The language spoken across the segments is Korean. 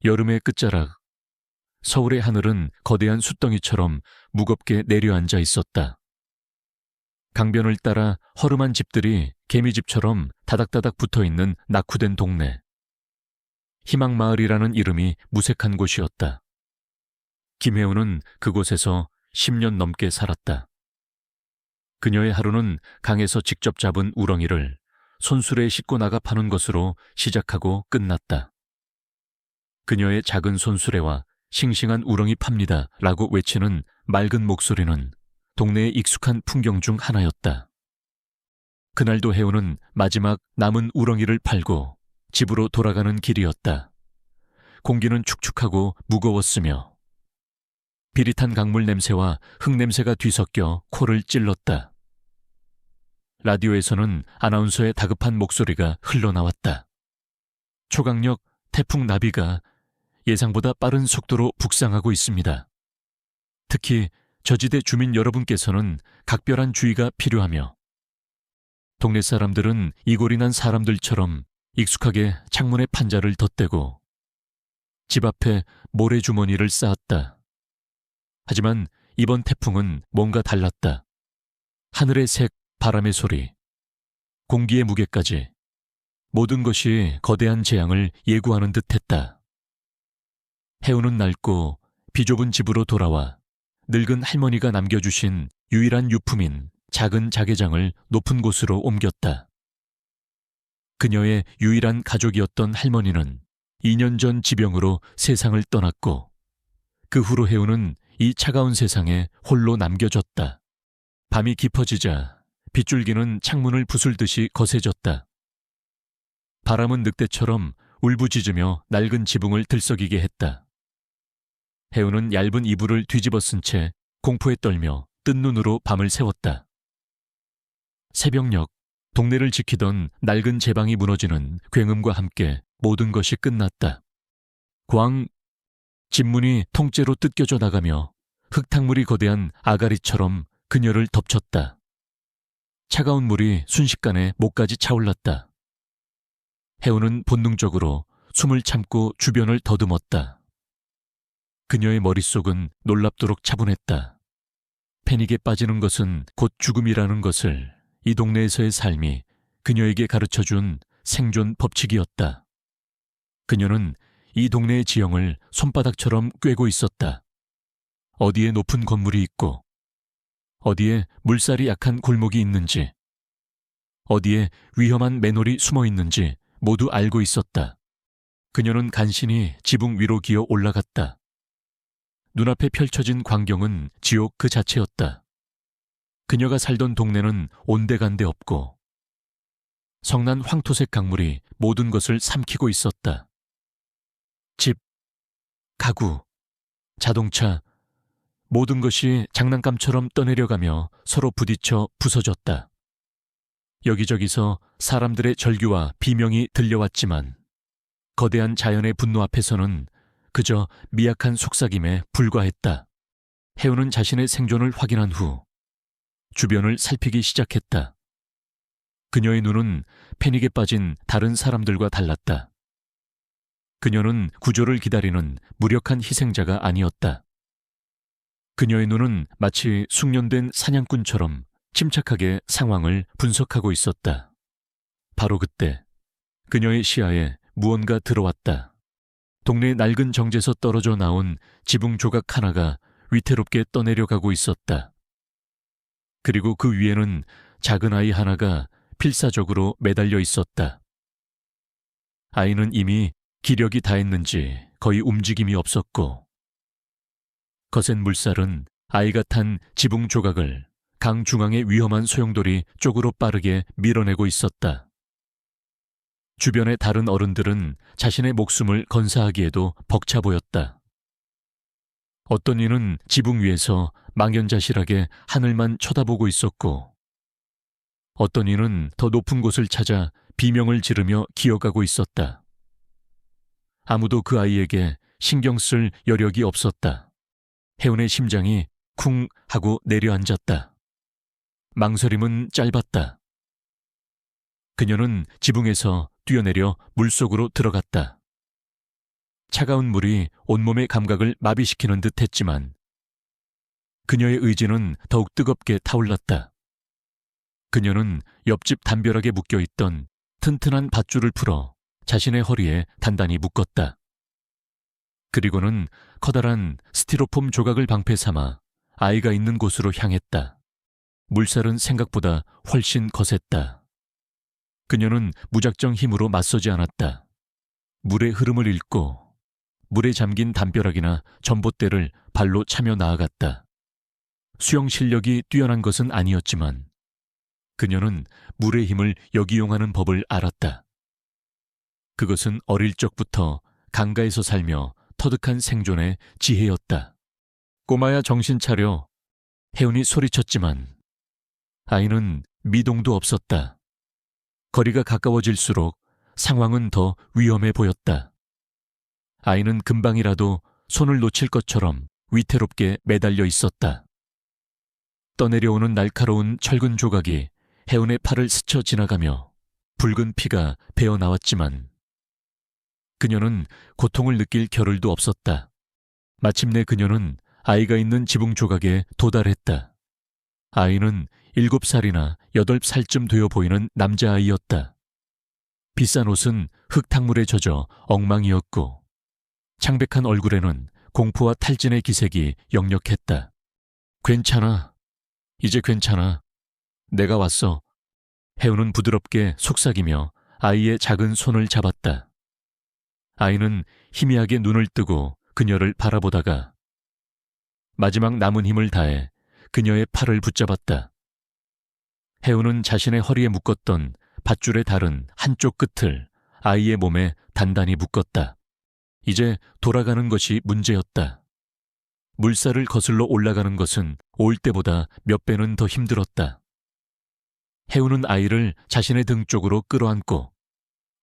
여름의 끝자락, 서울의 하늘은 거대한 숫덩이처럼 무겁게 내려앉아 있었다. 강변을 따라 허름한 집들이 개미집처럼 다닥다닥 붙어있는 낙후된 동네. 희망마을이라는 이름이 무색한 곳이었다. 김혜우는 그곳에서 10년 넘게 살았다. 그녀의 하루는 강에서 직접 잡은 우렁이를 손수레에 싣고 나가 파는 것으로 시작하고 끝났다. 그녀의 작은 손수레와 싱싱한 우렁이 팝니다 라고 외치는 맑은 목소리는 동네의 익숙한 풍경 중 하나였다. 그날도 혜우는 마지막 남은 우렁이를 팔고 집으로 돌아가는 길이었다. 공기는 축축하고 무거웠으며 비릿한 강물 냄새와 흙 냄새가 뒤섞여 코를 찔렀다. 라디오에서는 아나운서의 다급한 목소리가 흘러나왔다. 초강력 태풍 나비가 예상보다 빠른 속도로 북상하고 있습니다. 특히 저지대 주민 여러분께서는 각별한 주의가 필요하며 동네 사람들은 이골이 난 사람들처럼 익숙하게 창문에 판자를 덧대고 집 앞에 모래주머니를 쌓았다. 하지만 이번 태풍은 뭔가 달랐다. 하늘의 색, 바람의 소리, 공기의 무게까지 모든 것이 거대한 재앙을 예고하는 듯했다. 혜우는 낡고 비좁은 집으로 돌아와 늙은 할머니가 남겨주신 유일한 유품인 작은 자개장을 높은 곳으로 옮겼다. 그녀의 유일한 가족이었던 할머니는 2년 전 지병으로 세상을 떠났고 그 후로 혜우는 이 차가운 세상에 홀로 남겨졌다. 밤이 깊어지자 빗줄기는 창문을 부술듯이 거세졌다. 바람은 늑대처럼 울부짖으며 낡은 지붕을 들썩이게 했다. 혜우는 얇은 이불을 뒤집어 쓴 채 공포에 떨며 뜬 눈으로 밤을 새웠다. 새벽녘 동네를 지키던 낡은 제방이 무너지는 굉음과 함께 모든 것이 끝났다. 집문이 통째로 뜯겨져 나가며 흙탕물이 거대한 아가리처럼 그녀를 덮쳤다. 차가운 물이 순식간에 목까지 차올랐다. 혜우는 본능적으로 숨을 참고 주변을 더듬었다. 그녀의 머릿속은 놀랍도록 차분했다. 패닉에 빠지는 것은 곧 죽음이라는 것을 이 동네에서의 삶이 그녀에게 가르쳐준 생존 법칙이었다. 그녀는 이 동네의 지형을 손바닥처럼 꿰고 있었다. 어디에 높은 건물이 있고, 어디에 물살이 약한 골목이 있는지, 어디에 위험한 맨홀이 숨어 있는지 모두 알고 있었다. 그녀는 간신히 지붕 위로 기어 올라갔다. 눈앞에 펼쳐진 광경은 지옥 그 자체였다. 그녀가 살던 동네는 온데간데 없고 성난 황토색 강물이 모든 것을 삼키고 있었다. 집, 가구, 자동차, 모든 것이 장난감처럼 떠내려가며 서로 부딪혀 부서졌다. 여기저기서 사람들의 절규와 비명이 들려왔지만 거대한 자연의 분노 앞에서는 그저 미약한 속삭임에 불과했다. 혜우는 자신의 생존을 확인한 후 주변을 살피기 시작했다. 그녀의 눈은 패닉에 빠진 다른 사람들과 달랐다. 그녀는 구조를 기다리는 무력한 희생자가 아니었다. 그녀의 눈은 마치 숙련된 사냥꾼처럼 침착하게 상황을 분석하고 있었다. 바로 그때 그녀의 시야에 무언가 들어왔다. 동네 낡은 정지에서 떨어져 나온 지붕 조각 하나가 위태롭게 떠내려가고 있었다. 그리고 그 위에는 작은 아이 하나가 필사적으로 매달려 있었다. 아이는 이미 기력이 다했는지 거의 움직임이 없었고 거센 물살은 아이가 탄 지붕 조각을 강 중앙의 위험한 소용돌이 쪽으로 빠르게 밀어내고 있었다. 주변의 다른 어른들은 자신의 목숨을 건사하기에도 벅차 보였다. 어떤 이는 지붕 위에서 망연자실하게 하늘만 쳐다보고 있었고 어떤 이는 더 높은 곳을 찾아 비명을 지르며 기어가고 있었다. 아무도 그 아이에게 신경 쓸 여력이 없었다. 혜운의 심장이 쿵 하고 내려앉았다. 망설임은 짧았다. 그녀는 지붕에서 뛰어내려 물속으로 들어갔다. 차가운 물이 온몸의 감각을 마비시키는 듯 했지만 그녀의 의지는 더욱 뜨겁게 타올랐다. 그녀는 옆집 담벼락에 묶여있던 튼튼한 밧줄을 풀어 자신의 허리에 단단히 묶었다. 그리고는 커다란 스티로폼 조각을 방패 삼아 아이가 있는 곳으로 향했다. 물살은 생각보다 훨씬 거셌다. 그녀는 무작정 힘으로 맞서지 않았다. 물의 흐름을 읽고 물에 잠긴 담벼락이나 전봇대를 발로 차며 나아갔다. 수영 실력이 뛰어난 것은 아니었지만 그녀는 물의 힘을 역이용하는 법을 알았다. 그것은 어릴 적부터 강가에서 살며 터득한 생존의 지혜였다. 꼬마야, 정신 차려. 혜운이 소리쳤지만 아이는 미동도 없었다. 거리가 가까워질수록 상황은 더 위험해 보였다. 아이는 금방이라도 손을 놓칠 것처럼 위태롭게 매달려 있었다. 떠내려오는 날카로운 철근 조각이 혜운의 팔을 스쳐 지나가며 붉은 피가 배어나왔지만 그녀는 고통을 느낄 겨를도 없었다. 마침내 그녀는 아이가 있는 지붕 조각에 도달했다. 아이는 7살이나 8살쯤 되어 보이는 남자아이였다. 비싼 옷은 흙탕물에 젖어 엉망이었고 창백한 얼굴에는 공포와 탈진의 기색이 역력했다. 괜찮아. 이제 괜찮아. 내가 왔어. 혜운은 부드럽게 속삭이며 아이의 작은 손을 잡았다. 아이는 희미하게 눈을 뜨고 그녀를 바라보다가 마지막 남은 힘을 다해 그녀의 팔을 붙잡았다. 혜운은 자신의 허리에 묶었던 밧줄의 다른 한쪽 끝을 아이의 몸에 단단히 묶었다. 이제 돌아가는 것이 문제였다. 물살을 거슬러 올라가는 것은 올 때보다 몇 배는 더 힘들었다. 혜운은 아이를 자신의 등 쪽으로 끌어안고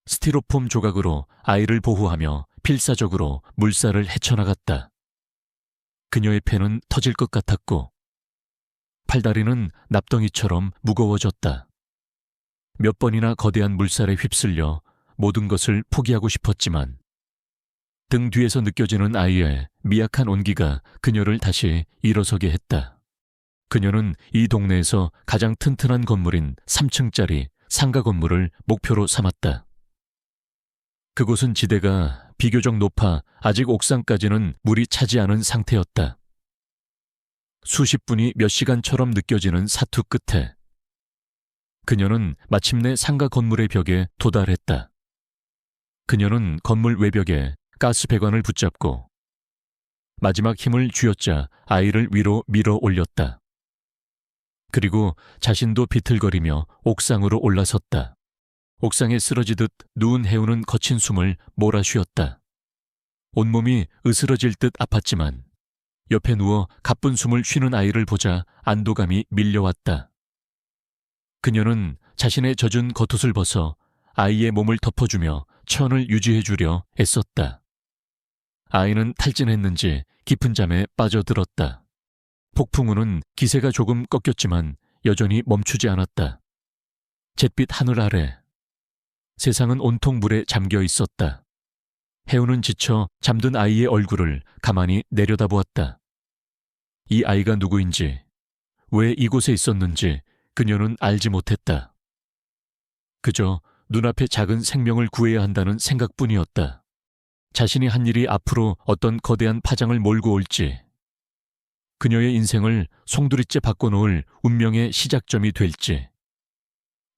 스티로폼 조각으로 아이를 보호하며 필사적으로 물살을 헤쳐나갔다. 그녀의 폐는 터질 것 같았고 팔다리는 납덩이처럼 무거워졌다. 몇 번이나 거대한 물살에 휩쓸려 모든 것을 포기하고 싶었지만 등 뒤에서 느껴지는 아이의 미약한 온기가 그녀를 다시 일어서게 했다. 그녀는 이 동네에서 가장 튼튼한 건물인 3층짜리 상가 건물을 목표로 삼았다. 그곳은 지대가 비교적 높아 아직 옥상까지는 물이 차지 않은 상태였다. 수십 분이 몇 시간처럼 느껴지는 사투 끝에 그녀는 마침내 상가 건물의 벽에 도달했다. 그녀는 건물 외벽에 가스 배관을 붙잡고 마지막 힘을 쥐어짜 아이를 위로 밀어 올렸다. 그리고 자신도 비틀거리며 옥상으로 올라섰다. 옥상에 쓰러지듯 누운 혜운은 거친 숨을 몰아쉬었다. 온몸이 으스러질 듯 아팠지만 옆에 누워 가쁜 숨을 쉬는 아이를 보자 안도감이 밀려왔다. 그녀는 자신의 젖은 겉옷을 벗어 아이의 몸을 덮어주며 체온을 유지해주려 애썼다. 아이는 탈진했는지 깊은 잠에 빠져들었다. 폭풍우는 기세가 조금 꺾였지만 여전히 멈추지 않았다. 잿빛 하늘 아래 세상은 온통 물에 잠겨 있었다. 혜운은 지쳐 잠든 아이의 얼굴을 가만히 내려다보았다. 이 아이가 누구인지, 왜 이곳에 있었는지 그녀는 알지 못했다. 그저 눈앞에 작은 생명을 구해야 한다는 생각뿐이었다. 자신이 한 일이 앞으로 어떤 거대한 파장을 몰고 올지, 그녀의 인생을 송두리째 바꿔놓을 운명의 시작점이 될지,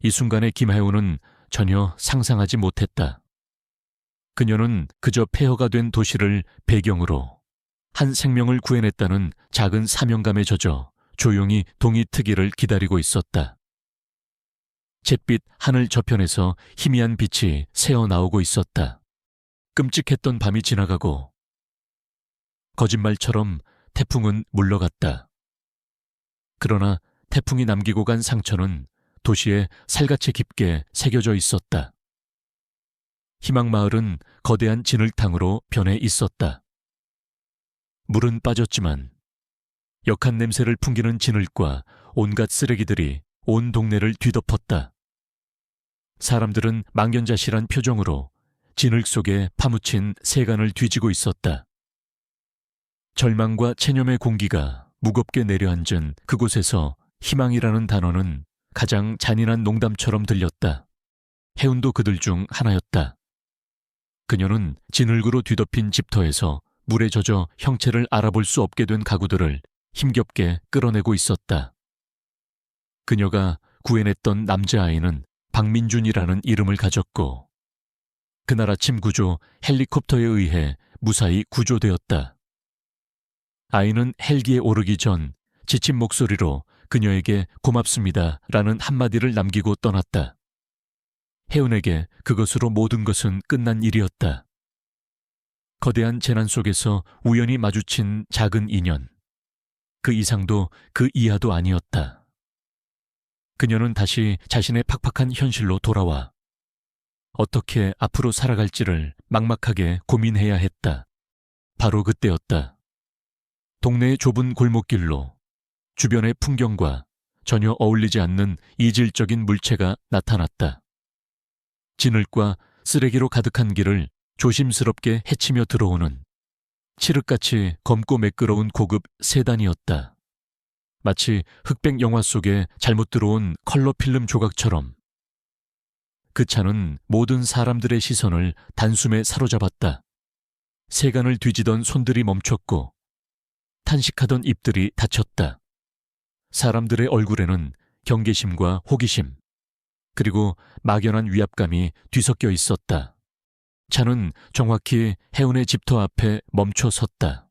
이 순간에 김혜운은 전혀 상상하지 못했다. 그녀는 그저 폐허가 된 도시를 배경으로 한 생명을 구해냈다는 작은 사명감에 젖어 조용히 동이 트기를 기다리고 있었다. 잿빛 하늘 저편에서 희미한 빛이 새어나오고 있었다. 끔찍했던 밤이 지나가고 거짓말처럼 태풍은 물러갔다. 그러나 태풍이 남기고 간 상처는 도시에 살같이 깊게 새겨져 있었다. 희망마을은 거대한 진흙탕으로 변해 있었다. 물은 빠졌지만 역한 냄새를 풍기는 진흙과 온갖 쓰레기들이 온 동네를 뒤덮었다. 사람들은 망연자실한 표정으로 진흙 속에 파묻힌 세간을 뒤지고 있었다. 절망과 체념의 공기가 무겁게 내려앉은 그곳에서 희망이라는 단어는 가장 잔인한 농담처럼 들렸다. 해운도 그들 중 하나였다. 그녀는 진흙으로 뒤덮인 집터에서 물에 젖어 형체를 알아볼 수 없게 된 가구들을 힘겹게 끌어내고 있었다. 그녀가 구해냈던 남자아이는 박민준이라는 이름을 가졌고 그날 아침 구조 헬리콥터에 의해 무사히 구조되었다. 아이는 헬기에 오르기 전 지친 목소리로 그녀에게 고맙습니다 라는 한마디를 남기고 떠났다. 혜은에게 그것으로 모든 것은 끝난 일이었다. 거대한 재난 속에서 우연히 마주친 작은 인연. 그 이상도 그 이하도 아니었다. 그녀는 다시 자신의 팍팍한 현실로 돌아와 어떻게 앞으로 살아갈지를 막막하게 고민해야 했다. 바로 그때였다. 동네의 좁은 골목길로 주변의 풍경과 전혀 어울리지 않는 이질적인 물체가 나타났다. 진흙과 쓰레기로 가득한 길을 조심스럽게 헤치며 들어오는 칠흑같이 검고 매끄러운 고급 세단이었다. 마치 흑백 영화 속에 잘못 들어온 컬러 필름 조각처럼. 그 차는 모든 사람들의 시선을 단숨에 사로잡았다. 세간을 뒤지던 손들이 멈췄고 탄식하던 입들이 닫혔다. 사람들의 얼굴에는 경계심과 호기심, 그리고 막연한 위압감이 뒤섞여 있었다. 차는 정확히 혜운의 집터 앞에 멈춰 섰다.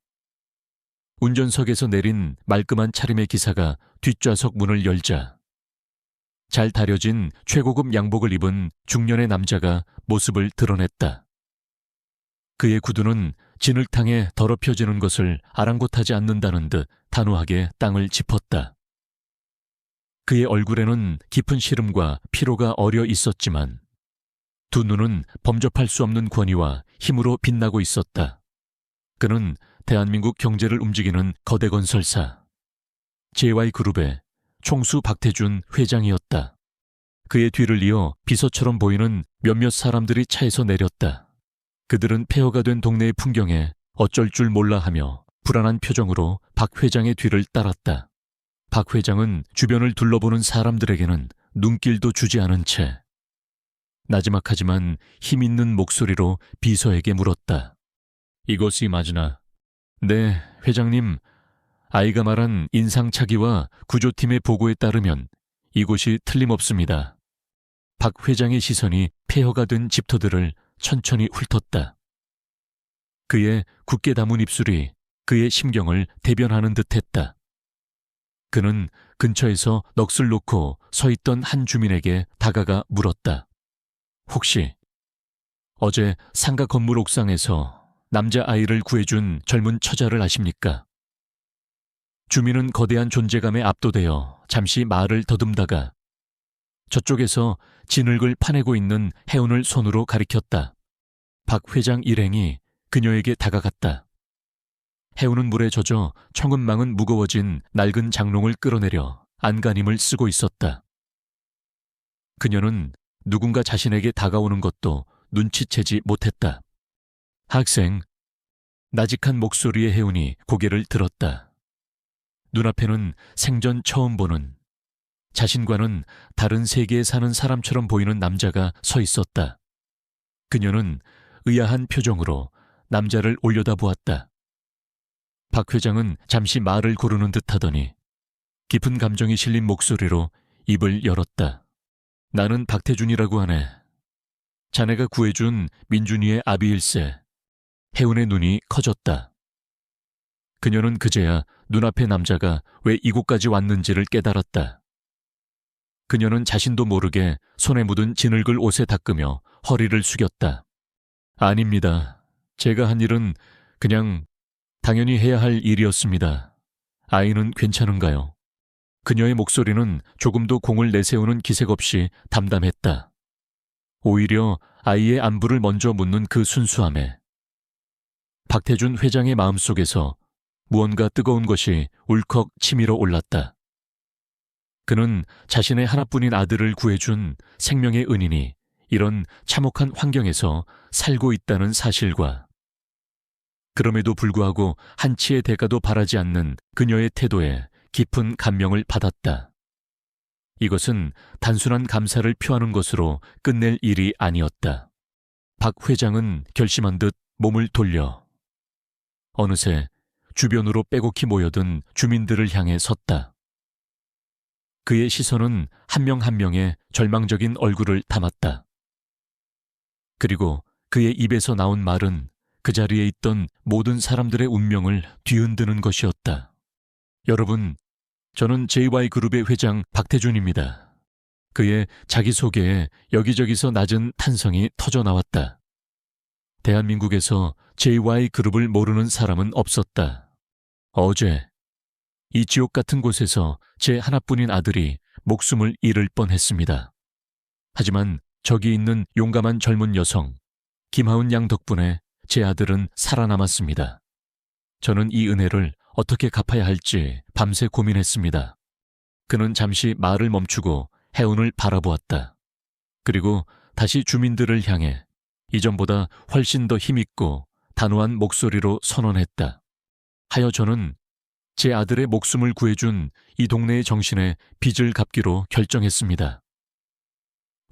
운전석에서 내린 말끔한 차림의 기사가 뒷좌석 문을 열자 잘 다려진 최고급 양복을 입은 중년의 남자가 모습을 드러냈다. 그의 구두는 진흙탕에 더럽혀지는 것을 아랑곳하지 않는다는 듯 단호하게 땅을 짚었다. 그의 얼굴에는 깊은 시름과 피로가 어려 있었지만 두 눈은 범접할 수 없는 권위와 힘으로 빛나고 있었다. 그는 대한민국 경제를 움직이는 거대 건설사 JY그룹의 총수 박태준 회장이었다. 그의 뒤를 이어 비서처럼 보이는 몇몇 사람들이 차에서 내렸다. 그들은 폐허가 된 동네의 풍경에 어쩔 줄 몰라 하며 불안한 표정으로 박 회장의 뒤를 따랐다. 박 회장은 주변을 둘러보는 사람들에게는 눈길도 주지 않은 채 나지막하지만 힘있는 목소리로 비서에게 물었다. 이것이 맞으나? 네, 회장님. 아이가 말한 인상착의와 구조팀의 보고에 따르면 이곳이 틀림없습니다. 박 회장의 시선이 폐허가 된 집터들을 천천히 훑었다. 그의 굳게 담은 입술이 그의 심경을 대변하는 듯했다. 그는 근처에서 넋을 놓고 서 있던 한 주민에게 다가가 물었다. 혹시 어제 상가 건물 옥상에서 남자아이를 구해준 젊은 처자를 아십니까? 주민은 거대한 존재감에 압도되어 잠시 말을 더듬다가 저쪽에서 진흙을 파내고 있는 혜운을 손으로 가리켰다. 박 회장 일행이 그녀에게 다가갔다. 혜운은 물에 젖어 청은망은 무거워진 낡은 장롱을 끌어내려 안간힘을 쓰고 있었다. 그녀는 누군가 자신에게 다가오는 것도 눈치채지 못했다. 학생, 나직한 목소리의 혜운이 고개를 들었다. 눈앞에는 생전 처음 보는 자신과는 다른 세계에 사는 사람처럼 보이는 남자가 서 있었다. 그녀는 의아한 표정으로 남자를 올려다보았다. 박 회장은 잠시 말을 고르는 듯하더니 깊은 감정이 실린 목소리로 입을 열었다. 나는 박태준이라고 하네. 자네가 구해준 민준이의 아비일세. 혜운의 눈이 커졌다. 그녀는 그제야 눈앞의 남자가 왜 이곳까지 왔는지를 깨달았다. 그녀는 자신도 모르게 손에 묻은 진흙을 옷에 닦으며 허리를 숙였다. 아닙니다. 제가 한 일은 그냥 당연히 해야 할 일이었습니다. 아이는 괜찮은가요? 그녀의 목소리는 조금도 공을 내세우는 기색 없이 담담했다. 오히려 아이의 안부를 먼저 묻는 그 순수함에 박태준 회장의 마음속에서 무언가 뜨거운 것이 울컥 치밀어 올랐다. 그는 자신의 하나뿐인 아들을 구해준 생명의 은인이 이런 참혹한 환경에서 살고 있다는 사실과 그럼에도 불구하고 한치의 대가도 바라지 않는 그녀의 태도에 깊은 감명을 받았다. 이것은 단순한 감사를 표하는 것으로 끝낼 일이 아니었다. 박 회장은 결심한 듯 몸을 돌려 어느새 주변으로 빼곡히 모여든 주민들을 향해 섰다. 그의 시선은 한 명 한 명의 절망적인 얼굴을 담았다. 그리고 그의 입에서 나온 말은 그 자리에 있던 모든 사람들의 운명을 뒤흔드는 것이었다. 여러분, 저는 JY그룹의 회장 박태준입니다. 그의 자기소개에 여기저기서 낮은 탄성이 터져나왔다. 대한민국에서 JY그룹을 모르는 사람은 없었다. 어제 이 지옥 같은 곳에서 제 하나뿐인 아들이 목숨을 잃을 뻔했습니다. 하지만 저기 있는 용감한 젊은 여성 김하은 양 덕분에 제 아들은 살아남았습니다. 저는 이 은혜를 어떻게 갚아야 할지 밤새 고민했습니다. 그는 잠시 말을 멈추고 해운을 바라보았다. 그리고 다시 주민들을 향해 이전보다 훨씬 더 힘있고 단호한 목소리로 선언했다. 하여 저는 제 아들의 목숨을 구해준 이 동네의 정신에 빚을 갚기로 결정했습니다.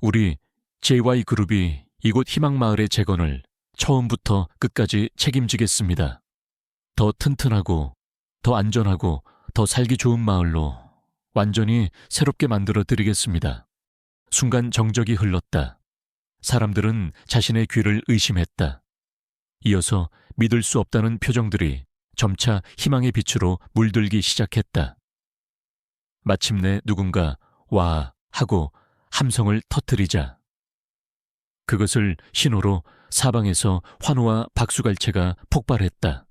우리 JY그룹이 이곳 희망마을의 재건을 처음부터 끝까지 책임지겠습니다. 더 튼튼하고 더 안전하고 더 살기 좋은 마을로 완전히 새롭게 만들어 드리겠습니다. 순간 정적이 흘렀다. 사람들은 자신의 귀를 의심했다. 이어서 믿을 수 없다는 표정들이 점차 희망의 빛으로 물들기 시작했다. 마침내 누군가 와 하고 함성을 터뜨리자 그것을 신호로 사방에서 환호와 박수갈채가 폭발했다.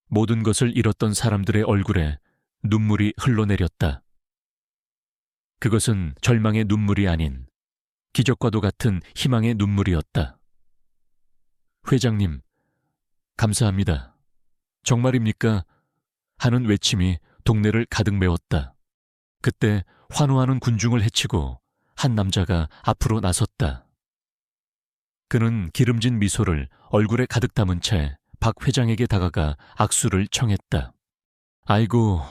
모든 것을 잃었던 사람들의 얼굴에 눈물이 흘러내렸다. 그것은 절망의 눈물이 아닌 기적과도 같은 희망의 눈물이었다. 회장님, 감사합니다. 정말입니까? 하는 외침이 동네를 가득 메웠다. 그때 환호하는 군중을 헤치고 한 남자가 앞으로 나섰다. 그는 기름진 미소를 얼굴에 가득 담은 채 박 회장에게 다가가 악수를 청했다. 아이고,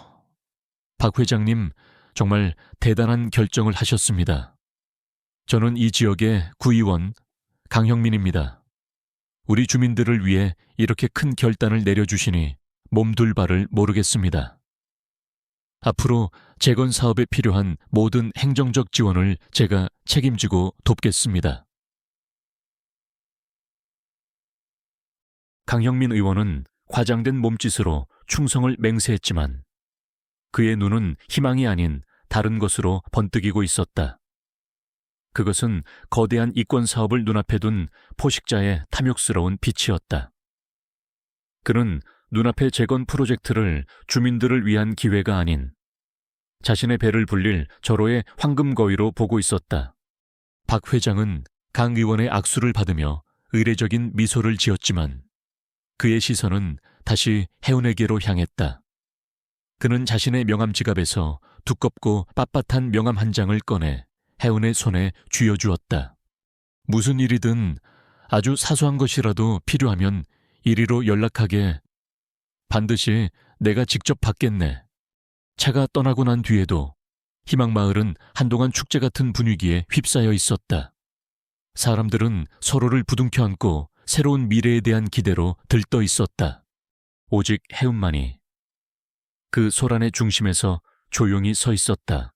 박 회장님 정말 대단한 결정을 하셨습니다. 저는 이 지역의 구의원 강형민입니다. 우리 주민들을 위해 이렇게 큰 결단을 내려주시니 몸둘 바를 모르겠습니다. 앞으로 재건 사업에 필요한 모든 행정적 지원을 제가 책임지고 돕겠습니다. 강형민 의원은 과장된 몸짓으로 충성을 맹세했지만 그의 눈은 희망이 아닌 다른 것으로 번뜩이고 있었다. 그것은 거대한 이권 사업을 눈앞에 둔 포식자의 탐욕스러운 빛이었다. 그는 눈앞의 재건 프로젝트를 주민들을 위한 기회가 아닌 자신의 배를 불릴 절호의 황금거위로 보고 있었다. 박 회장은 강 의원의 악수를 받으며 의례적인 미소를 지었지만 그의 시선은 다시 해운에게로 향했다. 그는 자신의 명함 지갑에서 두껍고 빳빳한 명함 한 장을 꺼내 해운의 손에 쥐어주었다. 무슨 일이든 아주 사소한 것이라도 필요하면 이리로 연락하게. 반드시 내가 직접 받겠네. 차가 떠나고 난 뒤에도 희망마을은 한동안 축제 같은 분위기에 휩싸여 있었다. 사람들은 서로를 부둥켜 안고 새로운 미래에 대한 기대로 들떠 있었다. 오직 해운만이 그 소란의 중심에서 조용히 서 있었다.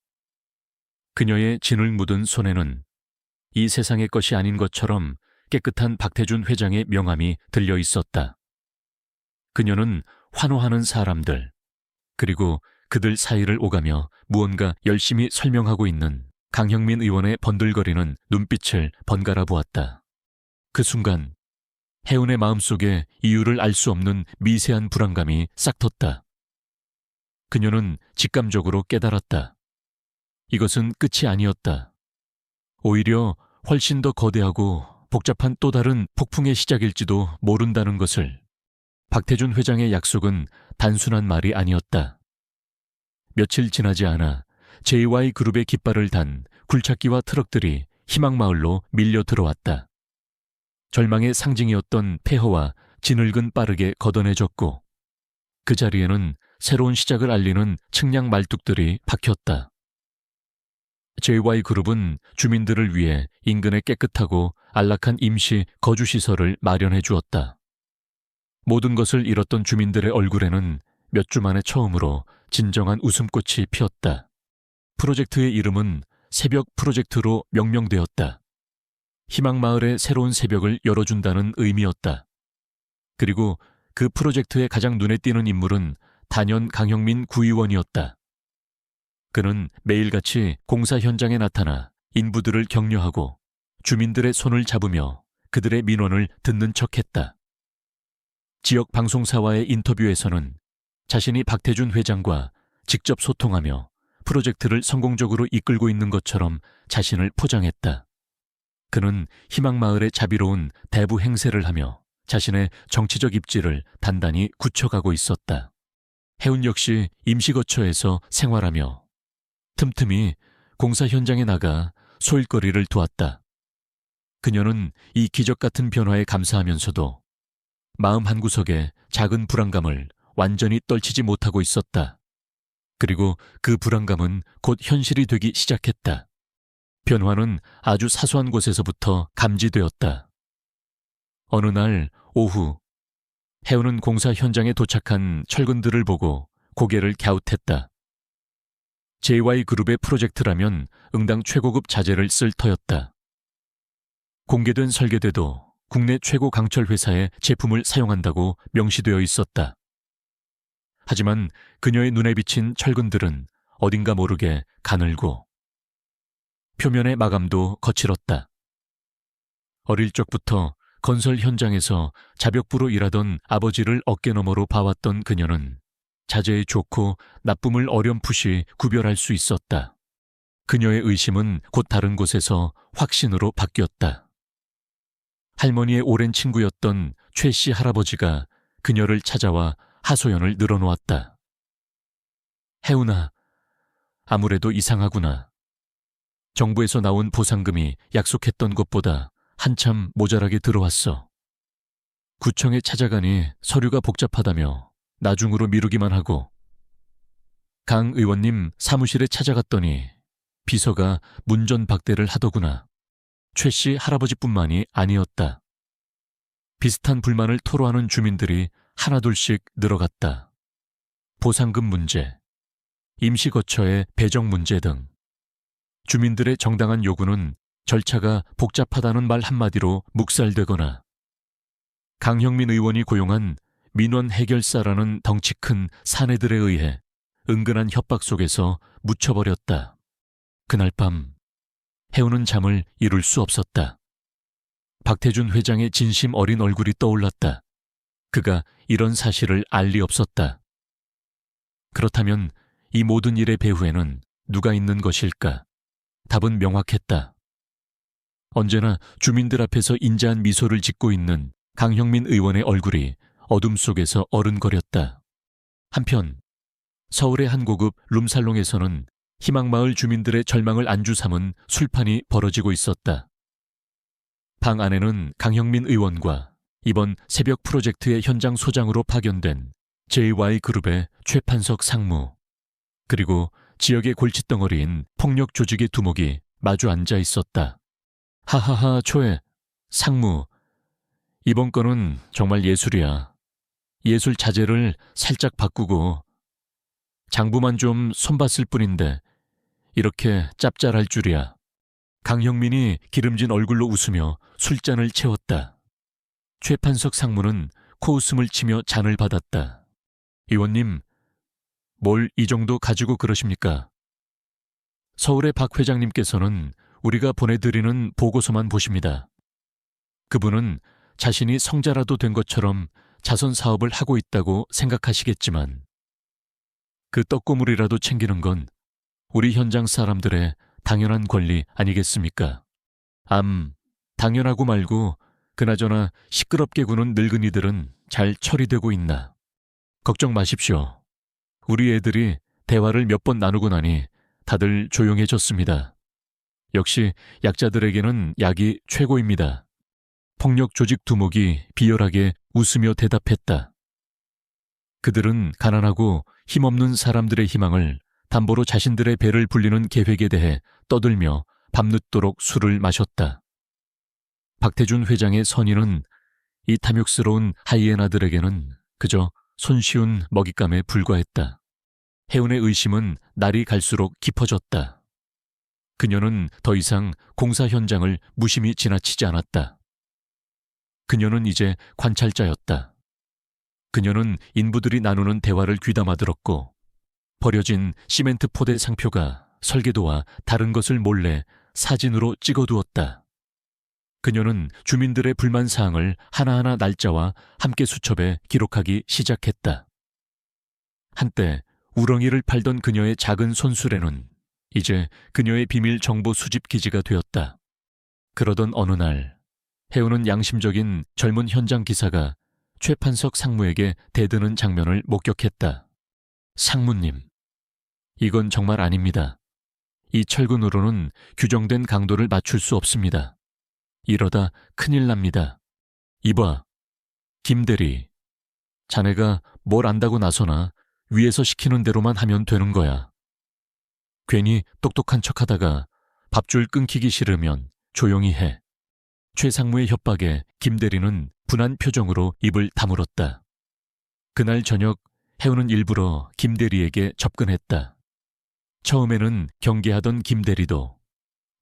그녀의 진을 묻은 손에는 이 세상의 것이 아닌 것처럼 깨끗한 박태준 회장의 명함이 들려 있었다. 그녀는 환호하는 사람들, 그리고 그들 사이를 오가며 무언가 열심히 설명하고 있는 강형민 의원의 번들거리는 눈빛을 번갈아 보았다. 그 순간 해운의 마음속에 이유를 알 수 없는 미세한 불안감이 싹 텄다. 그녀는 직감적으로 깨달았다. 이것은 끝이 아니었다. 오히려 훨씬 더 거대하고 복잡한 또 다른 폭풍의 시작일지도 모른다는 것을. 박태준 회장의 약속은 단순한 말이 아니었다. 며칠 지나지 않아 JY그룹의 깃발을 단 굴착기와 트럭들이 희망마을로 밀려 들어왔다. 절망의 상징이었던 폐허와 진흙은 빠르게 걷어내졌고 그 자리에는 새로운 시작을 알리는 측량 말뚝들이 박혔다. JY그룹은 주민들을 위해 인근에 깨끗하고 안락한 임시 거주시설을 마련해 주었다. 모든 것을 잃었던 주민들의 얼굴에는 몇 주 만에 처음으로 진정한 웃음꽃이 피었다. 프로젝트의 이름은 새벽 프로젝트로 명명되었다. 희망마을의 새로운 새벽을 열어준다는 의미였다. 그리고 그 프로젝트의 가장 눈에 띄는 인물은 단연 강형민 구의원이었다. 그는 매일같이 공사 현장에 나타나 인부들을 격려하고 주민들의 손을 잡으며 그들의 민원을 듣는 척했다. 지역 방송사와의 인터뷰에서는 자신이 박태준 회장과 직접 소통하며 프로젝트를 성공적으로 이끌고 있는 것처럼 자신을 포장했다. 그는 희망마을의 자비로운 대부 행세를 하며 자신의 정치적 입지를 단단히 굳혀가고 있었다. 해운 역시 임시거처에서 생활하며 틈틈이 공사 현장에 나가 소일거리를 도왔다. 그녀는 이 기적 같은 변화에 감사하면서도 마음 한구석에 작은 불안감을 완전히 떨치지 못하고 있었다. 그리고 그 불안감은 곧 현실이 되기 시작했다. 변화는 아주 사소한 곳에서부터 감지되었다. 어느 날 오후, 해운은 공사 현장에 도착한 철근들을 보고 고개를 갸웃했다. JY그룹의 프로젝트라면 응당 최고급 자재를 쓸 터였다. 공개된 설계대도 국내 최고 강철 회사의 제품을 사용한다고 명시되어 있었다. 하지만 그녀의 눈에 비친 철근들은 어딘가 모르게 가늘고 표면의 마감도 거칠었다. 어릴 적부터 건설 현장에서 자벽부로 일하던 아버지를 어깨너머로 봐왔던 그녀는 자재의 좋고 나쁨을 어렴풋이 구별할 수 있었다. 그녀의 의심은 곧 다른 곳에서 확신으로 바뀌었다. 할머니의 오랜 친구였던 최 씨 할아버지가 그녀를 찾아와 하소연을 늘어놓았다. 해운아, 아무래도 이상하구나. 정부에서 나온 보상금이 약속했던 것보다 한참 모자라게 들어왔어. 구청에 찾아가니 서류가 복잡하다며 나중으로 미루기만 하고 강 의원님 사무실에 찾아갔더니 비서가 문전박대를 하더구나. 최 씨 할아버지뿐만이 아니었다. 비슷한 불만을 토로하는 주민들이 하나둘씩 늘어갔다. 보상금 문제, 임시거처의 배정 문제 등 주민들의 정당한 요구는 절차가 복잡하다는 말 한마디로 묵살되거나 강형민 의원이 고용한 민원 해결사라는 덩치 큰 사내들에 의해 은근한 협박 속에서 묻혀버렸다. 그날 밤 해운은 잠을 이룰 수 없었다. 박태준 회장의 진심 어린 얼굴이 떠올랐다. 그가 이런 사실을 알 리 없었다. 그렇다면 이 모든 일의 배후에는 누가 있는 것일까? 답은 명확했다. 언제나 주민들 앞에서 인자한 미소를 짓고 있는 강형민 의원의 얼굴이 어둠 속에서 어른거렸다. 한편 서울의 한 고급 룸살롱에서는 희망마을 주민들의 절망을 안주 삼은 술판이 벌어지고 있었다. 방 안에는 강형민 의원과 이번 새벽 프로젝트의 현장 소장으로 파견된 JY그룹의 최판석 상무, 그리고 지역의 골칫덩어리인 폭력 조직의 두목이 마주 앉아 있었다. 하하하 초에, 상무, 이번 건은 정말 예술이야. 예술 자재를 살짝 바꾸고 장부만 좀 손봤을 뿐인데 이렇게 짭짤할 줄이야. 강형민이 기름진 얼굴로 웃으며 술잔을 채웠다. 최판석 상무는 코웃음을 치며 잔을 받았다. 의원님, 뭘 이 정도 가지고 그러십니까? 서울의 박 회장님께서는 우리가 보내드리는 보고서만 보십니다. 그분은 자신이 성자라도 된 것처럼 자선 사업을 하고 있다고 생각하시겠지만 그 떡고물이라도 챙기는 건 우리 현장 사람들의 당연한 권리 아니겠습니까? 당연하고 말고 그나저나 시끄럽게 구는 늙은이들은 잘 처리되고 있나? 걱정 마십시오. 우리 애들이 대화를 몇 번 나누고 나니 다들 조용해졌습니다. 역시 약자들에게는 약이 최고입니다. 폭력 조직 두목이 비열하게 웃으며 대답했다. 그들은 가난하고 힘없는 사람들의 희망을 담보로 자신들의 배를 불리는 계획에 대해 떠들며 밤늦도록 술을 마셨다. 박태준 회장의 선의는 이 탐욕스러운 하이에나들에게는 그저 손쉬운 먹잇감에 불과했다. 해운의 의심은 날이 갈수록 깊어졌다. 그녀는 더 이상 공사 현장을 무심히 지나치지 않았다. 그녀는 이제 관찰자였다. 그녀는 인부들이 나누는 대화를 귀담아 들었고 버려진 시멘트 포대 상표가 설계도와 다른 것을 몰래 사진으로 찍어두었다. 그녀는 주민들의 불만사항을 하나하나 날짜와 함께 수첩에 기록하기 시작했다. 한때 우렁이를 팔던 그녀의 작은 손수레는 이제 그녀의 비밀 정보 수집 기지가 되었다. 그러던 어느 날 해운은 양심적인 젊은 현장 기사가 최판석 상무에게 대드는 장면을 목격했다. 상무님, 이건 정말 아닙니다. 이 철근으로는 규정된 강도를 맞출 수 없습니다. 이러다 큰일 납니다. 이봐, 김대리. 자네가 뭘 안다고 나서나 위에서 시키는 대로만 하면 되는 거야. 괜히 똑똑한 척하다가 밥줄 끊기기 싫으면 조용히 해. 최 상무의 협박에 김대리는 분한 표정으로 입을 다물었다. 그날 저녁 해운은 일부러 김대리에게 접근했다. 처음에는 경계하던 김대리도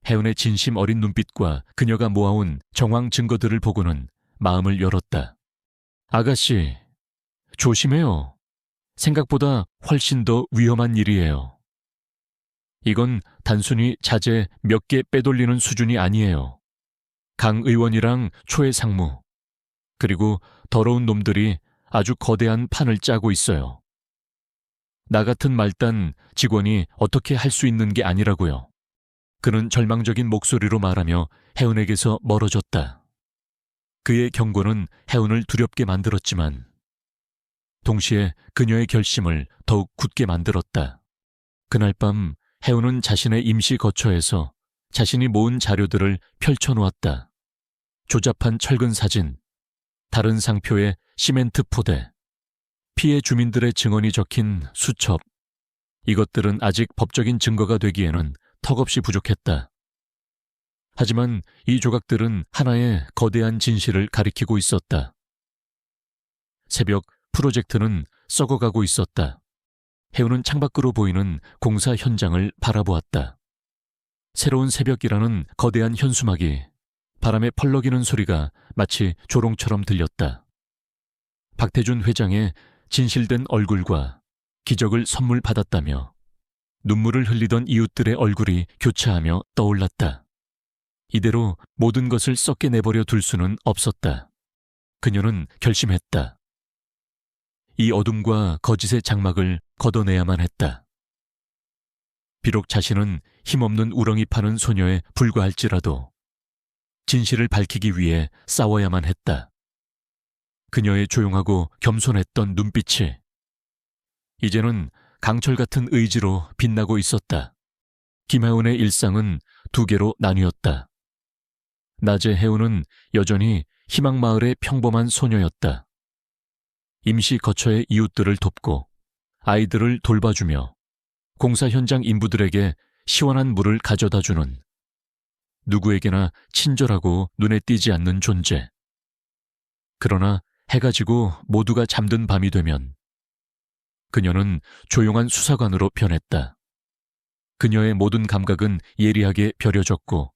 해운의 진심 어린 눈빛과 그녀가 모아온 정황 증거들을 보고는 마음을 열었다. 아가씨, 조심해요. 생각보다 훨씬 더 위험한 일이에요. 이건 단순히 자재 몇 개 빼돌리는 수준이 아니에요. 강 의원이랑 초의 상무, 그리고 더러운 놈들이 아주 거대한 판을 짜고 있어요. 나 같은 말단 직원이 어떻게 할 수 있는 게 아니라고요. 그는 절망적인 목소리로 말하며 해운에게서 멀어졌다. 그의 경고는 해운을 두렵게 만들었지만 동시에 그녀의 결심을 더욱 굳게 만들었다. 그날 밤 해운은 자신의 임시 거처에서 자신이 모은 자료들을 펼쳐놓았다. 조잡한 철근 사진, 다른 상표의 시멘트 포대, 피해 주민들의 증언이 적힌 수첩. 이것들은 아직 법적인 증거가 되기에는 턱없이 부족했다. 하지만 이 조각들은 하나의 거대한 진실을 가리키고 있었다. 새벽 프로젝트는 썩어가고 있었다. 해운은 창밖으로 보이는 공사 현장을 바라보았다. 새로운 새벽이라는 거대한 현수막이 바람에 펄럭이는 소리가 마치 조롱처럼 들렸다. 박태준 회장의 진실된 얼굴과 기적을 선물 받았다며 눈물을 흘리던 이웃들의 얼굴이 교차하며 떠올랐다. 이대로 모든 것을 썩게 내버려 둘 수는 없었다. 그녀는 결심했다. 이 어둠과 거짓의 장막을 걷어내야만 했다. 비록 자신은 힘없는 우렁이 파는 소녀에 불과할지라도 진실을 밝히기 위해 싸워야만 했다. 그녀의 조용하고 겸손했던 눈빛이 이제는 강철 같은 의지로 빛나고 있었다. 김해운의 일상은 두 개로 나뉘었다. 낮에 해운은 여전히 희망마을의 평범한 소녀였다. 임시 거처의 이웃들을 돕고 아이들을 돌봐주며 공사 현장 인부들에게 시원한 물을 가져다주는 누구에게나 친절하고 눈에 띄지 않는 존재. 그러나 해가 지고 모두가 잠든 밤이 되면 그녀는 조용한 수사관으로 변했다. 그녀의 모든 감각은 예리하게 벼려졌고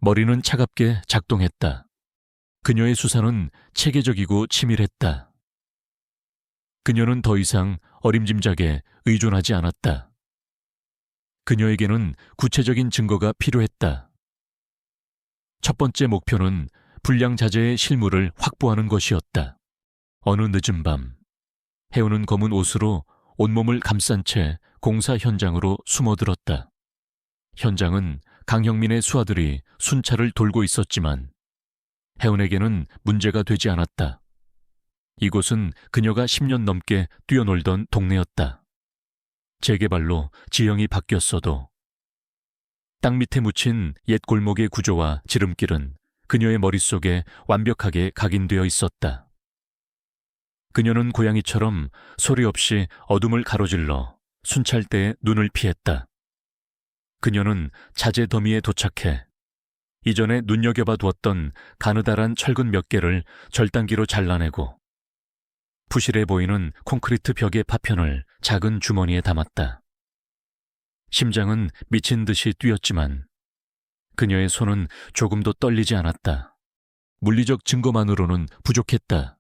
머리는 차갑게 작동했다. 그녀의 수사는 체계적이고 치밀했다. 그녀는 더 이상 어림짐작에 의존하지 않았다. 그녀에게는 구체적인 증거가 필요했다. 첫 번째 목표는 불량 자재의 실물을 확보하는 것이었다. 어느 늦은 밤, 해운은 검은 옷으로 온몸을 감싼 채 공사 현장으로 숨어들었다. 현장은 강형민의 수하들이 순찰을 돌고 있었지만 해운에게는 문제가 되지 않았다. 이곳은 그녀가 10년 넘게 뛰어놀던 동네였다. 재개발로 지형이 바뀌었어도 땅 밑에 묻힌 옛 골목의 구조와 지름길은 그녀의 머릿속에 완벽하게 각인되어 있었다. 그녀는 고양이처럼 소리 없이 어둠을 가로질러 순찰대의 눈을 피했다. 그녀는 자재 더미에 도착해 이전에 눈여겨봐 두었던 가느다란 철근 몇 개를 절단기로 잘라내고 부실해 보이는 콘크리트 벽의 파편을 작은 주머니에 담았다. 심장은 미친 듯이 뛰었지만 그녀의 손은 조금도 떨리지 않았다. 물리적 증거만으로는 부족했다.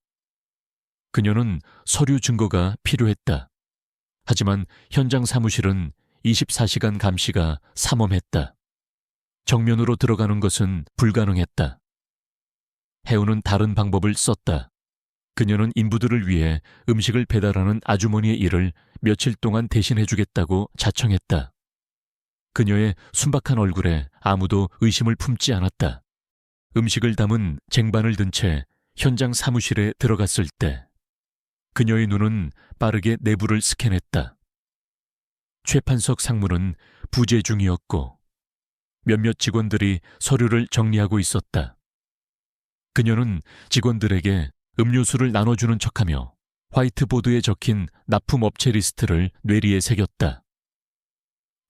그녀는 서류 증거가 필요했다. 하지만 현장 사무실은 24시간 감시가 삼엄했다. 정면으로 들어가는 것은 불가능했다. 해운은 다른 방법을 썼다. 그녀는 인부들을 위해 음식을 배달하는 아주머니의 일을 며칠 동안 대신해주겠다고 자청했다. 그녀의 순박한 얼굴에 아무도 의심을 품지 않았다. 음식을 담은 쟁반을 든 채 현장 사무실에 들어갔을 때 그녀의 눈은 빠르게 내부를 스캔했다. 최판석 상무는 부재 중이었고 몇몇 직원들이 서류를 정리하고 있었다. 그녀는 직원들에게 음료수를 나눠주는 척하며 화이트보드에 적힌 납품업체 리스트를 뇌리에 새겼다.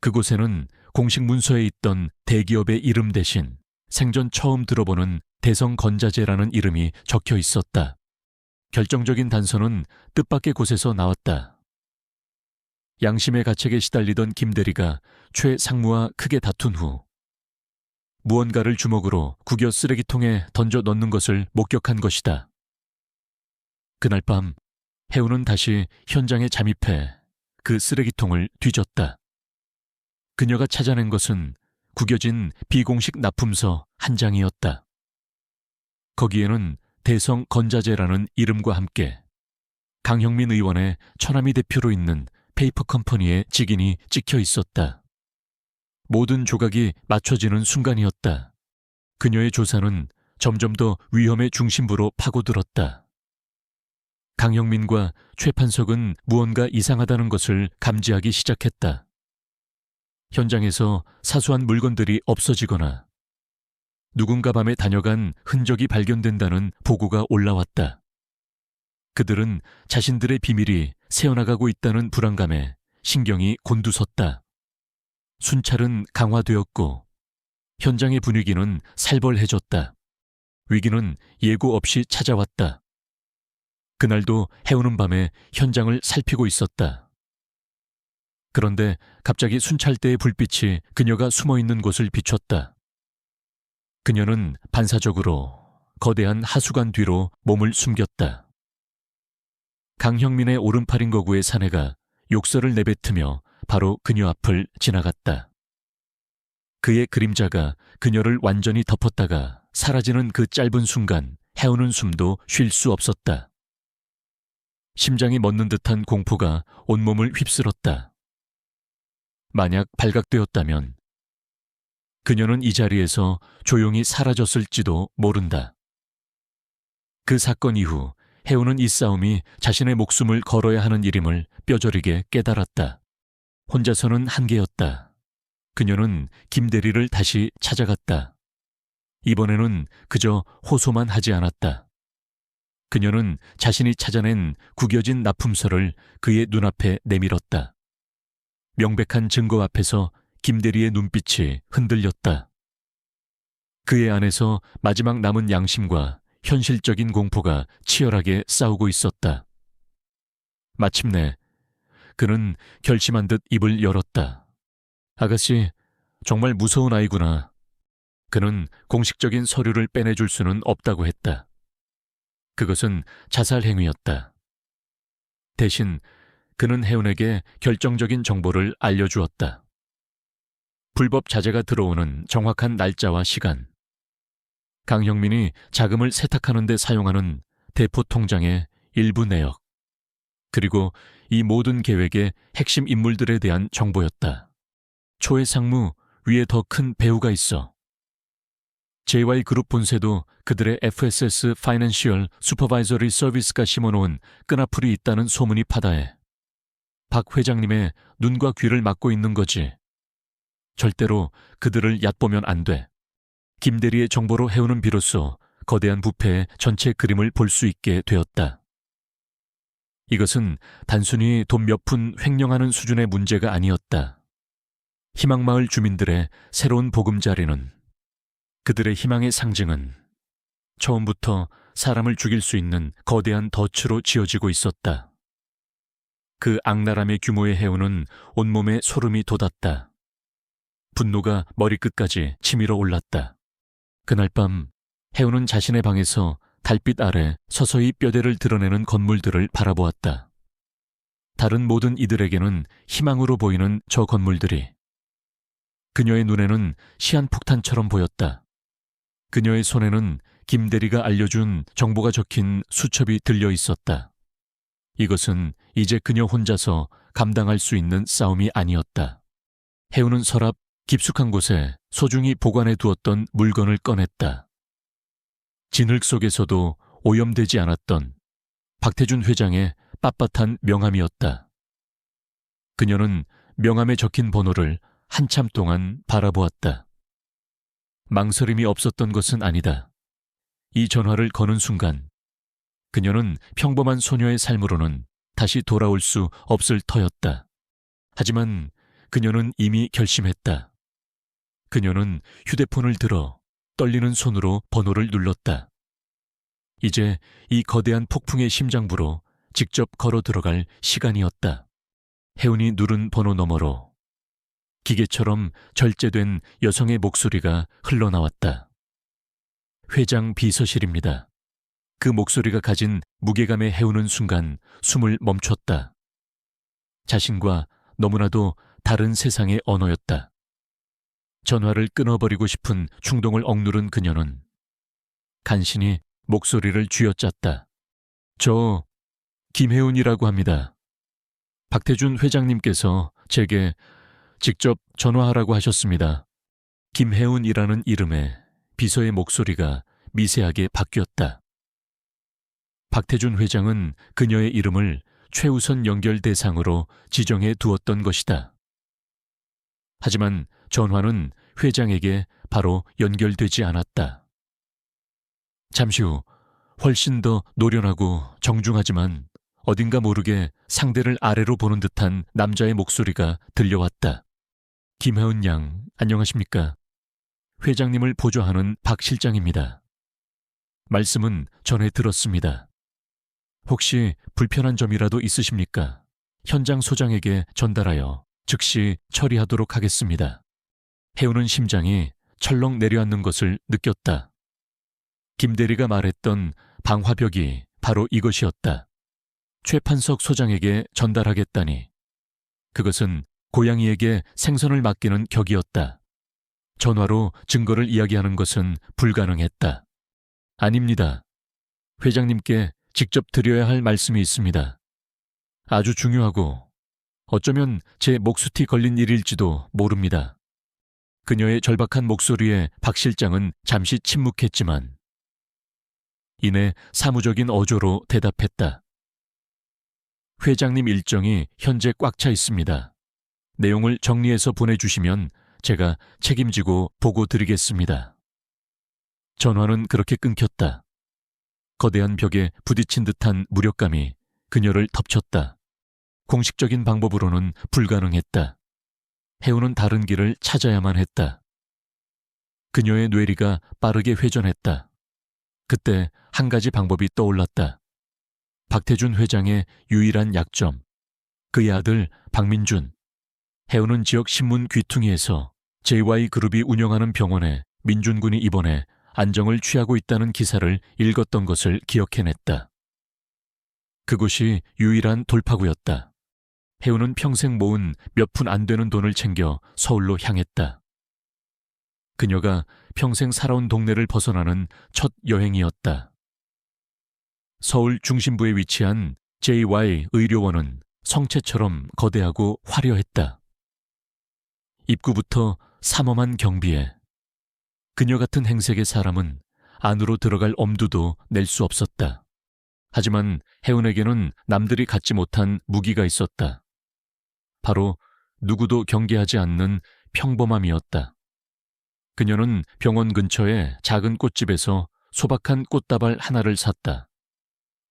그곳에는 공식 문서에 있던 대기업의 이름 대신 생전 처음 들어보는 대성건자재라는 이름이 적혀 있었다. 결정적인 단서는 뜻밖의 곳에서 나왔다. 양심의 가책에 시달리던 김 대리가 최 상무와 크게 다툰 후 무언가를 주먹으로 구겨 쓰레기통에 던져 넣는 것을 목격한 것이다. 그날 밤 해운은 다시 현장에 잠입해 그 쓰레기통을 뒤졌다. 그녀가 찾아낸 것은 구겨진 비공식 납품서 한 장이었다. 거기에는 대성건자재라는 이름과 함께 강형민 의원의 처남이 대표로 있는 페이퍼 컴퍼니의 직인이 찍혀 있었다. 모든 조각이 맞춰지는 순간이었다. 그녀의 조사는 점점 더 위험의 중심부로 파고들었다. 강형민과 최판석은 무언가 이상하다는 것을 감지하기 시작했다. 현장에서 사소한 물건들이 없어지거나 누군가 밤에 다녀간 흔적이 발견된다는 보고가 올라왔다. 그들은 자신들의 비밀이 새어나가고 있다는 불안감에 신경이 곤두섰다. 순찰은 강화되었고 현장의 분위기는 살벌해졌다. 위기는 예고 없이 찾아왔다. 그날도 해오는 밤에 현장을 살피고 있었다. 그런데 갑자기 순찰대의 불빛이 그녀가 숨어있는 곳을 비췄다. 그녀는 반사적으로 거대한 하수관 뒤로 몸을 숨겼다. 강형민의 오른팔인 거구의 사내가 욕설을 내뱉으며 바로 그녀 앞을 지나갔다. 그의 그림자가 그녀를 완전히 덮었다가 사라지는 그 짧은 순간 해오는 숨도 쉴 수 없었다. 심장이 멎는 듯한 공포가 온몸을 휩쓸었다. 만약 발각되었다면 그녀는 이 자리에서 조용히 사라졌을지도 모른다. 그 사건 이후 해오는 이 싸움이 자신의 목숨을 걸어야 하는 일임을 뼈저리게 깨달았다. 혼자서는 한계였다. 그녀는 김 대리를 다시 찾아갔다. 이번에는 그저 호소만 하지 않았다. 그녀는 자신이 찾아낸 구겨진 납품서를 그의 눈앞에 내밀었다. 명백한 증거 앞에서 김 대리의 눈빛이 흔들렸다. 그의 안에서 마지막 남은 양심과 현실적인 공포가 치열하게 싸우고 있었다. 마침내 그는 결심한 듯 입을 열었다. 아가씨, 정말 무서운 아이구나. 그는 공식적인 서류를 빼내줄 수는 없다고 했다. 그것은 자살 행위였다. 대신 그는 해운에게 결정적인 정보를 알려주었다. 불법 자재가 들어오는 정확한 날짜와 시간, 강형민이 자금을 세탁하는 데 사용하는 대포 통장의 일부 내역, 그리고 이 모든 계획의 핵심 인물들에 대한 정보였다. 초의 상무 위에 더 큰 배우가 있어. JY그룹 본사도 그들의 FSS Financial Supervisory Service가 심어놓은 끈앞풀이 있다는 소문이 파다해 박 회장님의 눈과 귀를 막고 있는 거지. 절대로 그들을 얕보면 안 돼. 김대리의 정보로 해운은 비로소 거대한 부패의 전체 그림을 볼 수 있게 되었다. 이것은 단순히 돈 몇 푼 횡령하는 수준의 문제가 아니었다. 희망마을 주민들의 새로운 보금자리는, 그들의 희망의 상징은 처음부터 사람을 죽일 수 있는 거대한 덫으로 지어지고 있었다. 그 악랄함의 규모의 해운은 온몸에 소름이 돋았다. 분노가 머리끝까지 치밀어 올랐다. 그날 밤 해운은 자신의 방에서 달빛 아래 서서히 뼈대를 드러내는 건물들을 바라보았다. 다른 모든 이들에게는 희망으로 보이는 저 건물들이 그녀의 눈에는 시한폭탄처럼 보였다. 그녀의 손에는 김대리가 알려준 정보가 적힌 수첩이 들려 있었다. 이것은 이제 그녀 혼자서 감당할 수 있는 싸움이 아니었다. 해운은 서랍 깊숙한 곳에 소중히 보관해 두었던 물건을 꺼냈다. 진흙 속에서도 오염되지 않았던 박태준 회장의 빳빳한 명함이었다. 그녀는 명함에 적힌 번호를 한참 동안 바라보았다. 망설임이 없었던 것은 아니다. 이 전화를 거는 순간 그녀는 평범한 소녀의 삶으로는 다시 돌아올 수 없을 터였다. 하지만 그녀는 이미 결심했다. 그녀는 휴대폰을 들어 떨리는 손으로 번호를 눌렀다. 이제 이 거대한 폭풍의 심장부로 직접 걸어 들어갈 시간이었다. 해운이 누른 번호 너머로 기계처럼 절제된 여성의 목소리가 흘러나왔다. 회장 비서실입니다. 그 목소리가 가진 무게감에 해우는 순간 숨을 멈췄다. 자신과 너무나도 다른 세상의 언어였다. 전화를 끊어버리고 싶은 충동을 억누른 그녀는 간신히 목소리를 쥐어짰다. 저 김해운이라고 합니다. 박태준 회장님께서 제게 직접 전화하라고 하셨습니다. 김해운이라는 이름에 비서의 목소리가 미세하게 바뀌었다. 박태준 회장은 그녀의 이름을 최우선 연결 대상으로 지정해 두었던 것이다. 하지만 전화는 회장에게 바로 연결되지 않았다. 잠시 후 훨씬 더 노련하고 정중하지만 어딘가 모르게 상대를 아래로 보는 듯한 남자의 목소리가 들려왔다. 김해운 양, 안녕하십니까? 회장님을 보좌하는 박 실장입니다. 말씀은 전해 들었습니다. 혹시 불편한 점이라도 있으십니까? 현장 소장에게 전달하여 즉시 처리하도록 하겠습니다. 해우는 심장이 철렁 내려앉는 것을 느꼈다. 김대리가 말했던 방화벽이 바로 이것이었다. 최판석 소장에게 전달하겠다니. 그것은 고양이에게 생선을 맡기는 격이었다. 전화로 증거를 이야기하는 것은 불가능했다. 아닙니다. 회장님께 직접 드려야 할 말씀이 있습니다. 아주 중요하고 어쩌면 제 목수티 걸린 일일지도 모릅니다. 그녀의 절박한 목소리에 박 실장은 잠시 침묵했지만 이내 사무적인 어조로 대답했다. 회장님 일정이 현재 꽉 차 있습니다. 내용을 정리해서 보내주시면 제가 책임지고 보고 드리겠습니다. 전화는 그렇게 끊겼다. 거대한 벽에 부딪힌 듯한 무력감이 그녀를 덮쳤다. 공식적인 방법으로는 불가능했다. 해우는 다른 길을 찾아야만 했다. 그녀의 뇌리가 빠르게 회전했다. 그때 한 가지 방법이 떠올랐다. 박태준 회장의 유일한 약점, 그의 아들 박민준. 해우는 지역 신문 귀퉁이에서 JY그룹이 운영하는 병원에 민준군이 입원해 안정을 취하고 있다는 기사를 읽었던 것을 기억해냈다. 그곳이 유일한 돌파구였다. 해우는 평생 모은 몇 푼 안 되는 돈을 챙겨 서울로 향했다. 그녀가 평생 살아온 동네를 벗어나는 첫 여행이었다. 서울 중심부에 위치한 JY 의료원은 성체처럼 거대하고 화려했다. 입구부터 삼엄한 경비에 그녀 같은 행색의 사람은 안으로 들어갈 엄두도 낼 수 없었다. 하지만 해운에게는 남들이 갖지 못한 무기가 있었다. 바로 누구도 경계하지 않는 평범함이었다. 그녀는 병원 근처의 작은 꽃집에서 소박한 꽃다발 하나를 샀다.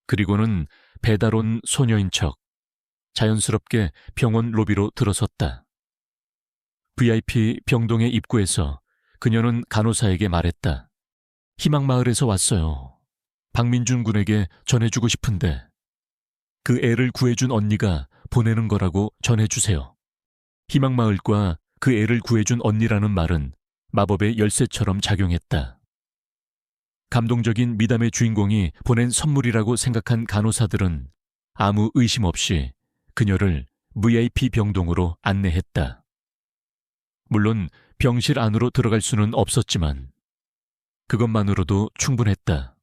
그리고는 배달 온 소녀인 척 자연스럽게 병원 로비로 들어섰다. VIP 병동의 입구에서 그녀는 간호사에게 말했다. 희망마을에서 왔어요. 박민준 군에게 전해주고 싶은데 그 애를 구해준 언니가 보내는 거라고 전해주세요. 희망마을과 그 애를 구해준 언니라는 말은 마법의 열쇠처럼 작용했다. 감동적인 미담의 주인공이 보낸 선물이라고 생각한 간호사들은 아무 의심 없이 그녀를 VIP 병동으로 안내했다. 물론 병실 안으로 들어갈 수는 없었지만 그것만으로도 충분했다.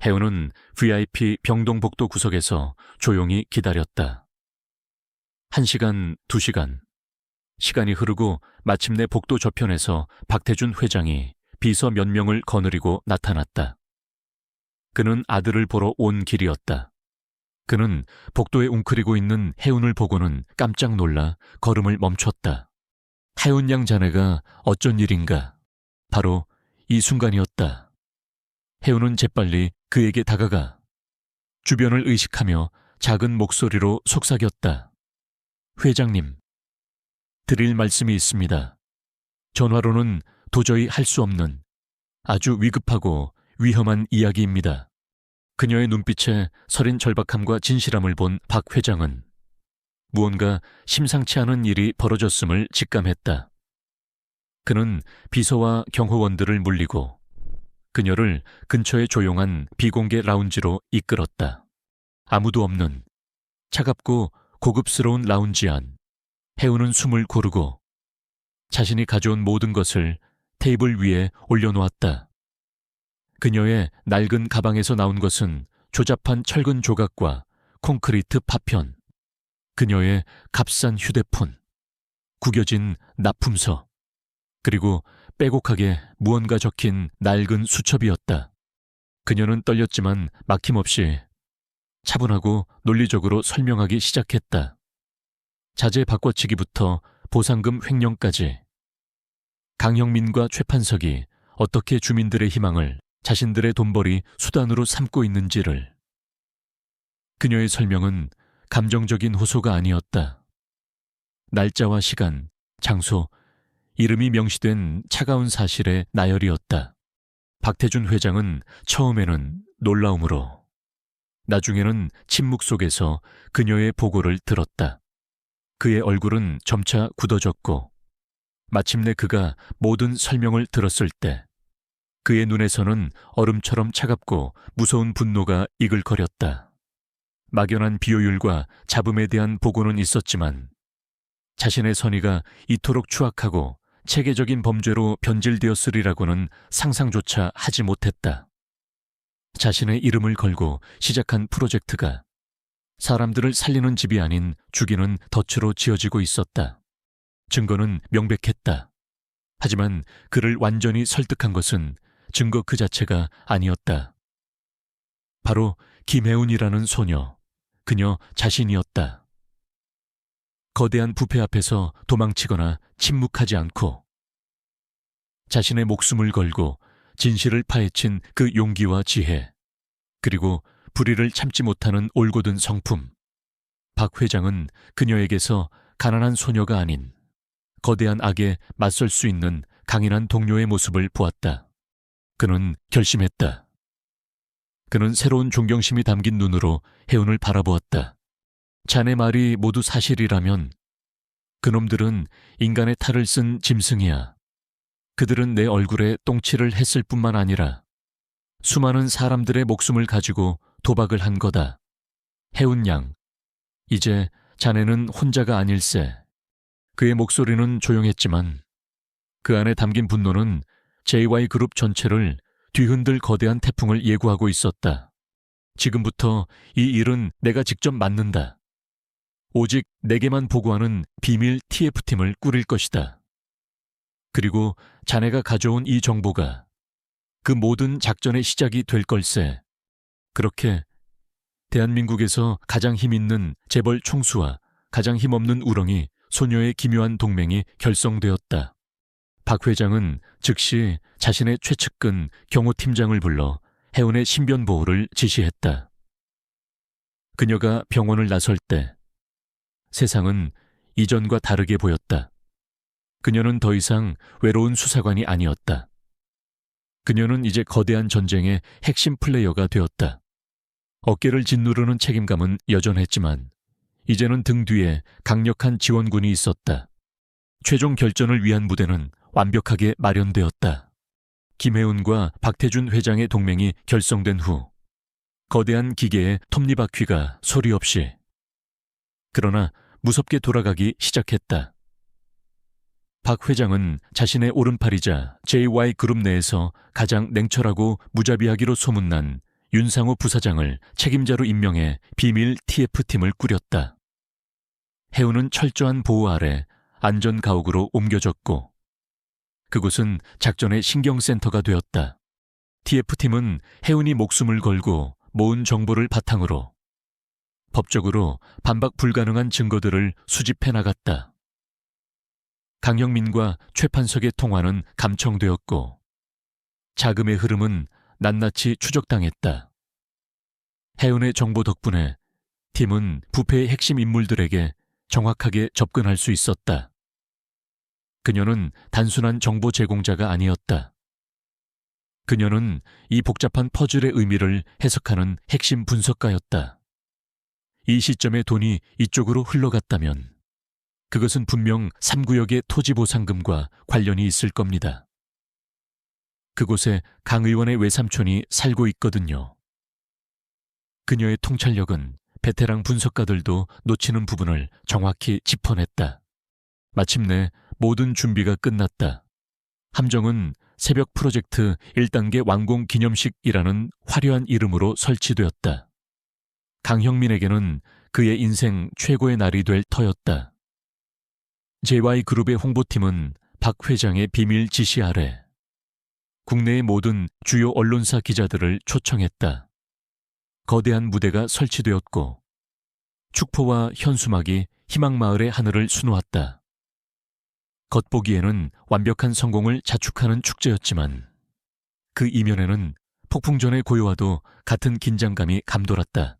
혜우는 VIP 병동 복도 구석에서 조용히 기다렸다. 1시간, 2시간. 시간이 흐르고 마침내 복도 저편에서 박태준 회장이 비서 몇 명을 거느리고 나타났다. 그는 아들을 보러 온 길이었다. 그는 복도에 웅크리고 있는 혜운을 보고는 깜짝 놀라 걸음을 멈췄다. 혜운 양 자네가 어쩐 일인가. 바로 이 순간이었다. 혜운은 재빨리 그에게 다가가 주변을 의식하며 작은 목소리로 속삭였다. 회장님, 드릴 말씀이 있습니다. 전화로는 도저히 할 수 없는 아주 위급하고 위험한 이야기입니다. 그녀의 눈빛에 서린 절박함과 진실함을 본 박 회장은 무언가 심상치 않은 일이 벌어졌음을 직감했다. 그는 비서와 경호원들을 물리고 그녀를 근처의 조용한 비공개 라운지로 이끌었다. 아무도 없는 차갑고 고급스러운 라운지 안. 혜우는 숨을 고르고 자신이 가져온 모든 것을 테이블 위에 올려놓았다. 그녀의 낡은 가방에서 나온 것은 조잡한 철근 조각과 콘크리트 파편, 그녀의 값싼 휴대폰, 구겨진 납품서, 그리고 빼곡하게 무언가 적힌 낡은 수첩이었다. 그녀는 떨렸지만 막힘없이 차분하고 논리적으로 설명하기 시작했다. 자재 바꿔치기부터 보상금 횡령까지 강형민과 최판석이 어떻게 주민들의 희망을 자신들의 돈벌이 수단으로 삼고 있는지를. 그녀의 설명은 감정적인 호소가 아니었다. 날짜와 시간, 장소, 이름이 명시된 차가운 사실의 나열이었다. 박태준 회장은 처음에는 놀라움으로, 나중에는 침묵 속에서 그녀의 보고를 들었다. 그의 얼굴은 점차 굳어졌고 마침내 그가 모든 설명을 들었을 때 그의 눈에서는 얼음처럼 차갑고 무서운 분노가 이글거렸다. 막연한 비효율과 잡음에 대한 보고는 있었지만 자신의 선의가 이토록 추악하고 체계적인 범죄로 변질되었으리라고는 상상조차 하지 못했다. 자신의 이름을 걸고 시작한 프로젝트가 사람들을 살리는 집이 아닌 죽이는 덫으로 지어지고 있었다. 증거는 명백했다. 하지만 그를 완전히 설득한 것은 증거 그 자체가 아니었다. 바로 김혜운이라는 소녀, 그녀 자신이었다. 거대한 부패 앞에서 도망치거나 침묵하지 않고 자신의 목숨을 걸고 진실을 파헤친 그 용기와 지혜, 그리고 불의를 참지 못하는 올곧은 성품. 박 회장은 그녀에게서 가난한 소녀가 아닌 거대한 악에 맞설 수 있는 강인한 동료의 모습을 보았다. 그는 결심했다. 그는 새로운 존경심이 담긴 눈으로 혜운을 바라보았다. 자네 말이 모두 사실이라면 그놈들은 인간의 탈을 쓴 짐승이야. 그들은 내 얼굴에 똥칠을 했을 뿐만 아니라 수많은 사람들의 목숨을 가지고 도박을 한 거다. 혜운 양, 이제 자네는 혼자가 아닐세. 그의 목소리는 조용했지만 그 안에 담긴 분노는 JY그룹 전체를 뒤흔들 거대한 태풍을 예고하고 있었다. 지금부터 이 일은 내가 직접 맡는다. 오직 내게만 보고하는 비밀 TF팀을 꾸릴 것이다. 그리고 자네가 가져온 이 정보가 그 모든 작전의 시작이 될 걸세. 그렇게 대한민국에서 가장 힘있는 재벌 총수와 가장 힘없는 우렁이 소녀의 기묘한 동맹이 결성되었다. 박 회장은 즉시 자신의 최측근 경호팀장을 불러 해운의 신변 보호를 지시했다. 그녀가 병원을 나설 때 세상은 이전과 다르게 보였다. 그녀는 더 이상 외로운 수사관이 아니었다. 그녀는 이제 거대한 전쟁의 핵심 플레이어가 되었다. 어깨를 짓누르는 책임감은 여전했지만 이제는 등 뒤에 강력한 지원군이 있었다. 최종 결전을 위한 무대는 완벽하게 마련되었다. 김혜운과 박태준 회장의 동맹이 결성된 후 거대한 기계의 톱니바퀴가 소리 없이 그러나 무섭게 돌아가기 시작했다. 박 회장은 자신의 오른팔이자 JY그룹 내에서 가장 냉철하고 무자비하기로 소문난 윤상호 부사장을 책임자로 임명해 비밀 TF팀을 꾸렸다. 해운은 철저한 보호 아래 안전가옥으로 옮겨졌고 그곳은 작전의 신경센터가 되었다. TF팀은 해운이 목숨을 걸고 모은 정보를 바탕으로 법적으로 반박 불가능한 증거들을 수집해 나갔다. 강형민과 최판석의 통화는 감청되었고 자금의 흐름은 낱낱이 추적당했다. 해운의 정보 덕분에 팀은 부패의 핵심 인물들에게 정확하게 접근할 수 있었다. 그녀는 단순한 정보 제공자가 아니었다. 그녀는 이 복잡한 퍼즐의 의미를 해석하는 핵심 분석가였다. 이 시점에 돈이 이쪽으로 흘러갔다면 그것은 분명 3구역의 토지보상금과 관련이 있을 겁니다. 그곳에 강 의원의 외삼촌이 살고 있거든요. 그녀의 통찰력은 베테랑 분석가들도 놓치는 부분을 정확히 짚어냈다. 마침내 모든 준비가 끝났다. 함정은 새벽 프로젝트 1단계 완공 기념식이라는 화려한 이름으로 설치되었다. 강형민에게는 그의 인생 최고의 날이 될 터였다. JY그룹의 홍보팀은 박 회장의 비밀 지시 아래 국내의 모든 주요 언론사 기자들을 초청했다. 거대한 무대가 설치되었고 축포와 현수막이 희망마을의 하늘을 수놓았다. 겉보기에는 완벽한 성공을 자축하는 축제였지만 그 이면에는 폭풍 전의 고요와도 같은 긴장감이 감돌았다.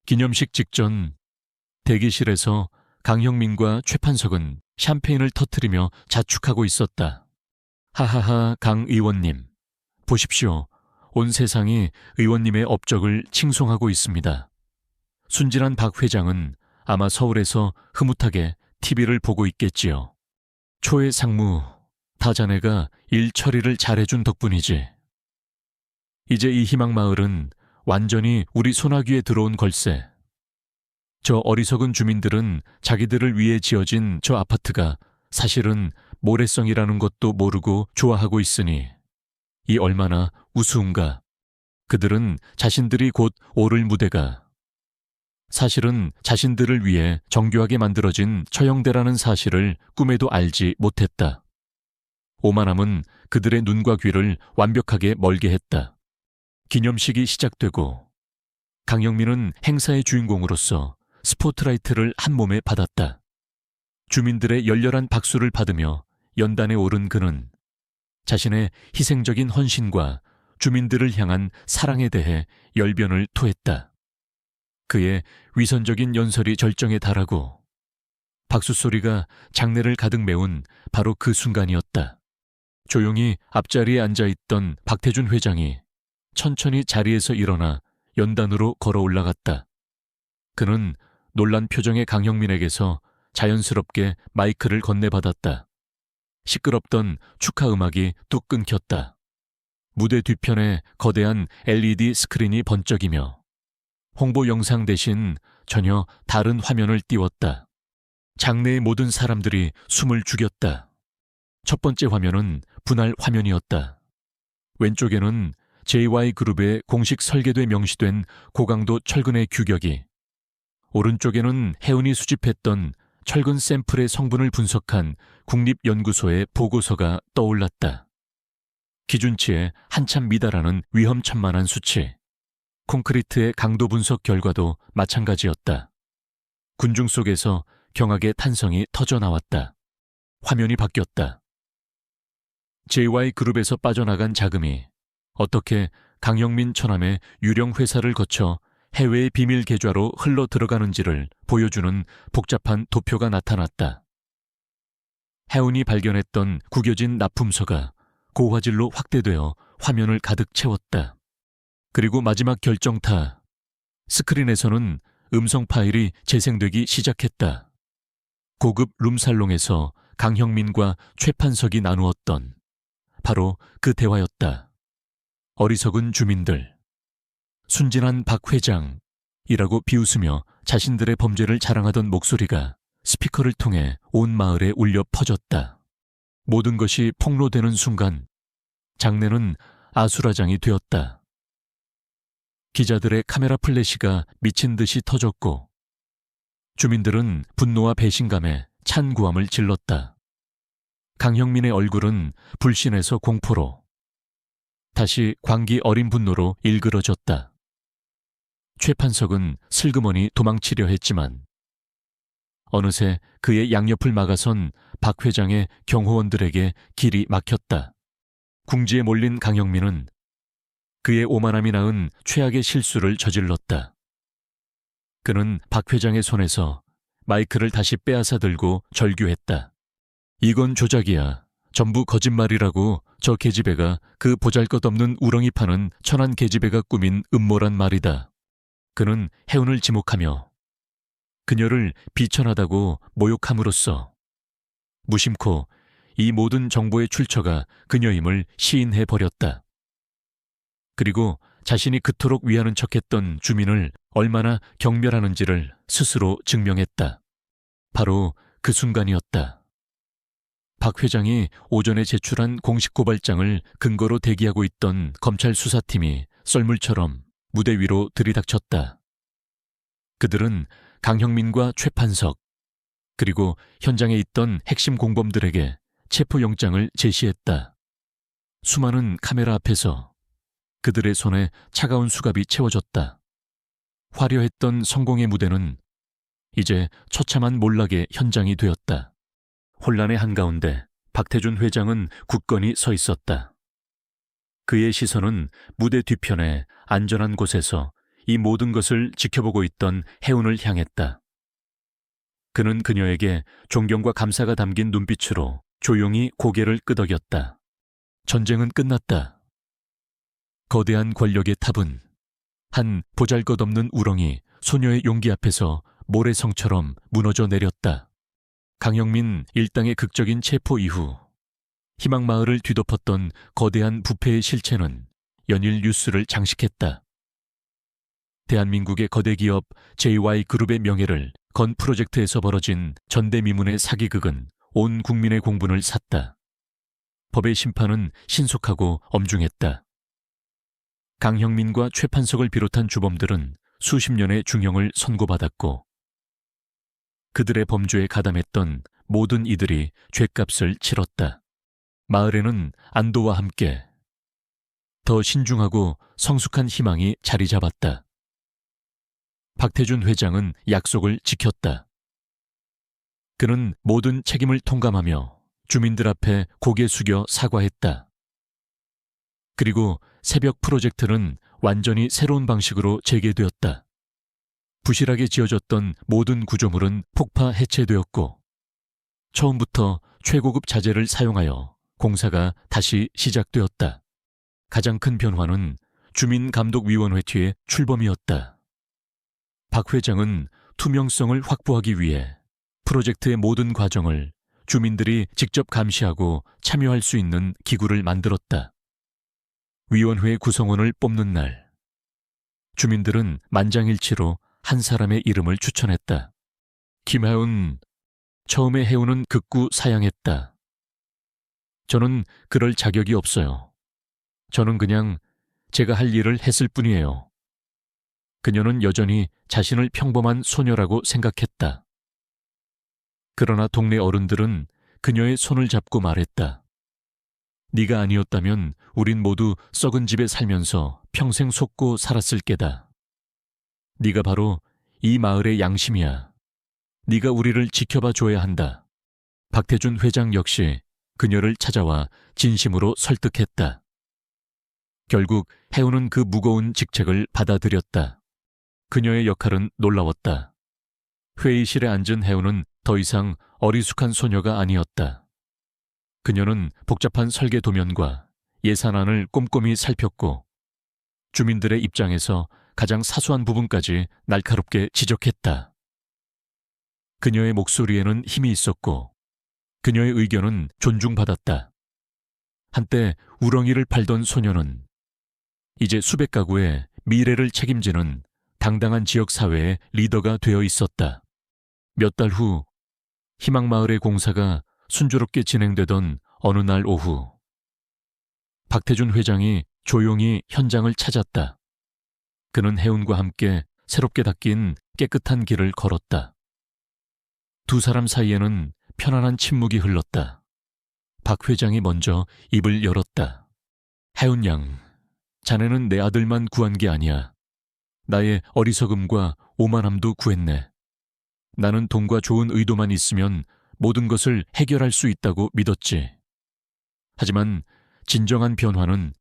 기념식 직전 대기실에서 강형민과 최판석은 샴페인을 터뜨리며 자축하고 있었다. 하하하, 강 의원님. 보십시오. 온 세상이 의원님의 업적을 칭송하고 있습니다. 순진한 박 회장은 아마 서울에서 흐뭇하게 TV를 보고 있겠지요. 초의 상무, 다 자네가 일 처리를 잘해준 덕분이지. 이제 이 희망마을은 완전히 우리 소나귀에 들어온 걸세. 저 어리석은 주민들은 자기들을 위해 지어진 저 아파트가 사실은 모래성이라는 것도 모르고 좋아하고 있으니 이 얼마나 우스운가. 그들은 자신들이 곧 오를 무대가 사실은 자신들을 위해 정교하게 만들어진 처형대라는 사실을 꿈에도 알지 못했다. 오만함은 그들의 눈과 귀를 완벽하게 멀게 했다. 기념식이 시작되고 강영민은 행사의 주인공으로서 스포트라이트를 한 몸에 받았다. 주민들의 열렬한 박수를 받으며 연단에 오른 그는 자신의 희생적인 헌신과 주민들을 향한 사랑에 대해 열변을 토했다. 그의 위선적인 연설이 절정에 달하고 박수 소리가 장내를 가득 메운 바로 그 순간이었다. 조용히 앞자리에 앉아있던 박태준 회장이 천천히 자리에서 일어나 연단으로 걸어 올라갔다. 그는 놀란 표정의 강형민에게서 자연스럽게 마이크를 건네받았다. 시끄럽던 축하 음악이 뚝 끊겼다. 무대 뒤편에 거대한 LED 스크린이 번쩍이며 홍보 영상 대신 전혀 다른 화면을 띄웠다. 장내의 모든 사람들이 숨을 죽였다. 첫 번째 화면은 분할 화면이었다. 왼쪽에는 JY그룹의 공식 설계도에 명시된 고강도 철근의 규격이, 오른쪽에는 해운이 수집했던 철근 샘플의 성분을 분석한 국립연구소의 보고서가 떠올랐다. 기준치에 한참 미달하는 위험천만한 수치. 콘크리트의 강도 분석 결과도 마찬가지였다. 군중 속에서 경악의 탄성이 터져 나왔다. 화면이 바뀌었다. JY그룹에서 빠져나간 자금이 어떻게 강형민 처남의 유령 회사를 거쳐 해외의 비밀 계좌로 흘러 들어가는지를 보여주는 복잡한 도표가 나타났다. 해운이 발견했던 구겨진 납품서가 고화질로 확대되어 화면을 가득 채웠다. 그리고 마지막 결정타, 스크린에서는 음성 파일이 재생되기 시작했다. 고급 룸살롱에서 강형민과 최판석이 나누었던 바로 그 대화였다. 어리석은 주민들, 순진한 박 회장이라고 비웃으며 자신들의 범죄를 자랑하던 목소리가 스피커를 통해 온 마을에 울려 퍼졌다. 모든 것이 폭로되는 순간 장내는 아수라장이 되었다. 기자들의 카메라 플래시가 미친 듯이 터졌고 주민들은 분노와 배신감에 찬 구함을 질렀다. 강형민의 얼굴은 불신에서 공포로, 다시 광기 어린 분노로 일그러졌다. 최판석은 슬그머니 도망치려 했지만 어느새 그의 양옆을 막아선 박 회장의 경호원들에게 길이 막혔다. 궁지에 몰린 강형민은 그의 오만함이 낳은 최악의 실수를 저질렀다. 그는 박 회장의 손에서 마이크를 다시 빼앗아 들고 절규했다. 이건 조작이야. 전부 거짓말이라고 저 계집애가 그 보잘것없는 우렁이 파는 천한 계집애가 꾸민 음모란 말이다. 그는 해운을 지목하며 그녀를 비천하다고 모욕함으로써 무심코 이 모든 정보의 출처가 그녀임을 시인해버렸다. 그리고 자신이 그토록 위하는 척했던 주민을 얼마나 경멸하는지를 스스로 증명했다. 바로 그 순간이었다. 박 회장이 오전에 제출한 공식 고발장을 근거로 대기하고 있던 검찰 수사팀이 썰물처럼 무대 위로 들이닥쳤다. 그들은 강형민과 최판석, 그리고 현장에 있던 핵심 공범들에게 체포영장을 제시했다. 수많은 카메라 앞에서 그들의 손에 차가운 수갑이 채워졌다. 화려했던 성공의 무대는 이제 처참한 몰락의 현장이 되었다. 혼란의 한가운데 박태준 회장은 굳건히 서 있었다. 그의 시선은 무대 뒤편의 안전한 곳에서 이 모든 것을 지켜보고 있던 해운을 향했다. 그는 그녀에게 존경과 감사가 담긴 눈빛으로 조용히 고개를 끄덕였다. 전쟁은 끝났다. 거대한 권력의 탑은 한 보잘것없는 우렁이 소녀의 용기 앞에서 모래성처럼 무너져 내렸다. 강형민 일당의 극적인 체포 이후 희망마을을 뒤덮었던 거대한 부패의 실체는 연일 뉴스를 장식했다. 대한민국의 거대 기업 JY그룹의 명예를 건 프로젝트에서 벌어진 전대미문의 사기극은 온 국민의 공분을 샀다. 법의 심판은 신속하고 엄중했다. 강형민과 최판석을 비롯한 주범들은 수십 년의 중형을 선고받았고 그들의 범죄에 가담했던 모든 이들이 죗값을 치렀다. 마을에는 안도와 함께 더 신중하고 성숙한 희망이 자리 잡았다. 박태준 회장은 약속을 지켰다. 그는 모든 책임을 통감하며 주민들 앞에 고개 숙여 사과했다. 그리고 새벽 프로젝트는 완전히 새로운 방식으로 재개되었다. 부실하게 지어졌던 모든 구조물은 폭파 해체되었고 처음부터 최고급 자재를 사용하여 공사가 다시 시작되었다. 가장 큰 변화는 주민감독위원회 뒤의 출범이었다. 박 회장은 투명성을 확보하기 위해 프로젝트의 모든 과정을 주민들이 직접 감시하고 참여할 수 있는 기구를 만들었다. 위원회 구성원을 뽑는 날, 주민들은 만장일치로 한 사람의 이름을 추천했다. 김해운. 처음에 해운은 극구 사양했다. 저는 그럴 자격이 없어요. 저는 그냥 제가 할 일을 했을 뿐이에요. 그녀는 여전히 자신을 평범한 소녀라고 생각했다. 그러나 동네 어른들은 그녀의 손을 잡고 말했다. 네가 아니었다면 우린 모두 썩은 집에 살면서 평생 속고 살았을 게다. 네가 바로 이 마을의 양심이야. 네가 우리를 지켜봐 줘야 한다. 박태준 회장 역시 그녀를 찾아와 진심으로 설득했다. 결국 해운은 그 무거운 직책을 받아들였다. 그녀의 역할은 놀라웠다. 회의실에 앉은 해운은 더 이상 어리숙한 소녀가 아니었다. 그녀는 복잡한 설계 도면과 예산안을 꼼꼼히 살폈고 주민들의 입장에서 가장 사소한 부분까지 날카롭게 지적했다. 그녀의 목소리에는 힘이 있었고 그녀의 의견은 존중받았다. 한때 우렁이를 팔던 소녀는 이제 수백 가구의 미래를 책임지는 당당한 지역사회의 리더가 되어 있었다. 몇 달 후 희망마을의 공사가 순조롭게 진행되던 어느 날 오후, 박태준 회장이 조용히 현장을 찾았다. 그는 해운과 함께 새롭게 닦인 깨끗한 길을 걸었다. 두 사람 사이에는 편안한 침묵이 흘렀다. 박 회장이 먼저 입을 열었다. 해운 양, 자네는 내 아들만 구한 게 아니야. 나의 어리석음과 오만함도 구했네. 나는 돈과 좋은 의도만 있으면 모든 것을 해결할 수 있다고 믿었지. 하지만 진정한 변화는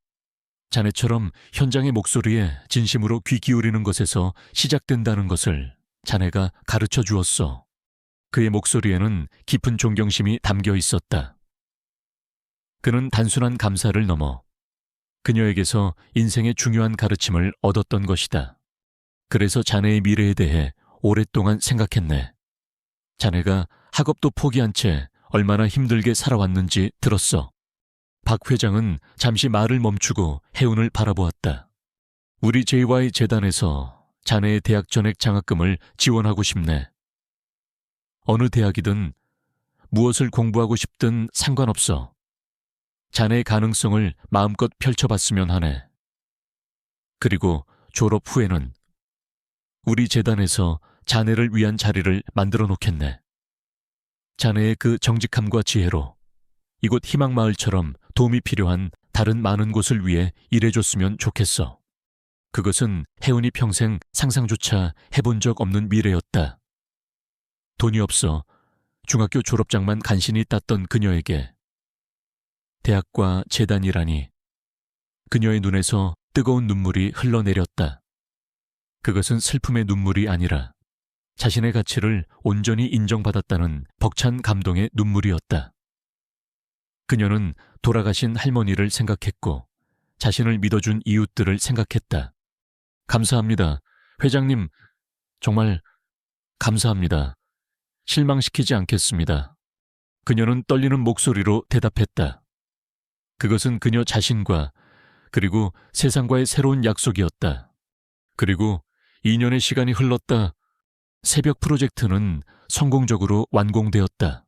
자네처럼 현장의 목소리에 진심으로 귀 기울이는 것에서 시작된다는 것을 자네가 가르쳐 주었어. 그의 목소리에는 깊은 존경심이 담겨 있었다. 그는 단순한 감사를 넘어 그녀에게서 인생의 중요한 가르침을 얻었던 것이다. 그래서 자네의 미래에 대해 오랫동안 생각했네. 자네가 학업도 포기한 채 얼마나 힘들게 살아왔는지 들었어. 박 회장은 잠시 말을 멈추고 해운을 바라보았다. 우리 JY 재단에서 자네의 대학 전액 장학금을 지원하고 싶네. 어느 대학이든 무엇을 공부하고 싶든 상관없어. 자네의 가능성을 마음껏 펼쳐봤으면 하네. 그리고 졸업 후에는 우리 재단에서 자네를 위한 자리를 만들어 놓겠네. 자네의 그 정직함과 지혜로 이곳 희망마을처럼 도움이 필요한 다른 많은 곳을 위해 일해줬으면 좋겠어. 그것은 해운이 평생 상상조차 해본 적 없는 미래였다. 돈이 없어 중학교 졸업장만 간신히 땄던 그녀에게 대학과 재단이라니 그녀의 눈에서 뜨거운 눈물이 흘러내렸다. 그것은 슬픔의 눈물이 아니라 자신의 가치를 온전히 인정받았다는 벅찬 감동의 눈물이었다. 그녀는 돌아가신 할머니를 생각했고 자신을 믿어준 이웃들을 생각했다. 감사합니다. 회장님, 정말 감사합니다. 실망시키지 않겠습니다. 그녀는 떨리는 목소리로 대답했다. 그것은 그녀 자신과 그리고 세상과의 새로운 약속이었다. 그리고 2년의 시간이 흘렀다. 새벽 프로젝트는 성공적으로 완공되었다.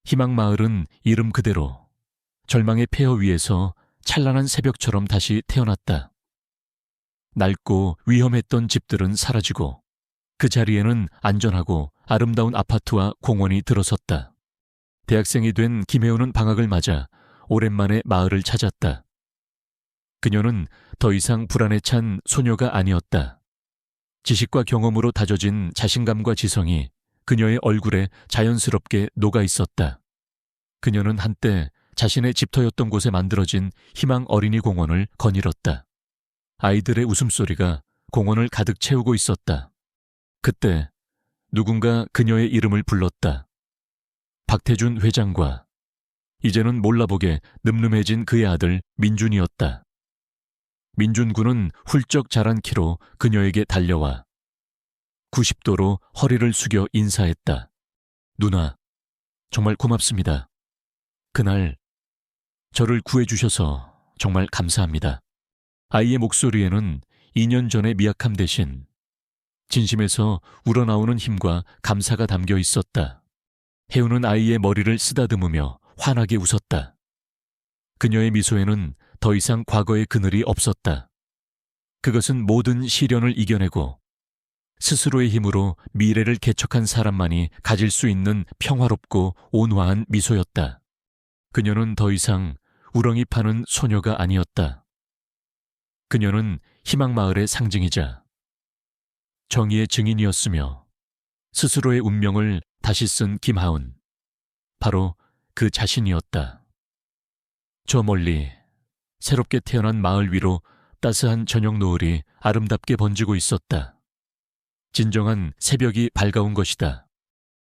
희망마을은 이름 그대로 절망의 폐허 위에서 찬란한 새벽처럼 다시 태어났다. 낡고 위험했던 집들은 사라지고 그 자리에는 안전하고 아름다운 아파트와 공원이 들어섰다. 대학생이 된 김혜우는 방학을 맞아 오랜만에 마을을 찾았다. 그녀는 더 이상 불안에 찬 소녀가 아니었다. 지식과 경험으로 다져진 자신감과 지성이 그녀의 얼굴에 자연스럽게 녹아 있었다. 그녀는 한때 자신의 집터였던 곳에 만들어진 희망 어린이 공원을 거닐었다. 아이들의 웃음소리가 공원을 가득 채우고 있었다. 그때 누군가 그녀의 이름을 불렀다. 박태준 회장과 이제는 몰라보게 늠름해진 그의 아들 민준이었다. 민준 군은 훌쩍 자란 키로 그녀에게 달려와 90도로 허리를 숙여 인사했다. 누나, 정말 고맙습니다. 그날 저를 구해주셔서 정말 감사합니다. 아이의 목소리에는 2년 전의 미약함 대신 진심에서 우러나오는 힘과 감사가 담겨 있었다. 혜우는 아이의 머리를 쓰다듬으며 환하게 웃었다. 그녀의 미소에는 더 이상 과거의 그늘이 없었다. 그것은 모든 시련을 이겨내고 스스로의 힘으로 미래를 개척한 사람만이 가질 수 있는 평화롭고 온화한 미소였다. 그녀는 더 이상 우렁이 파는 소녀가 아니었다. 그녀는 희망마을의 상징이자 정의의 증인이었으며 스스로의 운명을 다시 쓴 김하은. 바로 그 자신이었다. 저 멀리 새롭게 태어난 마을 위로 따스한 저녁 노을이 아름답게 번지고 있었다. 진정한 새벽이 밝아온 것이다.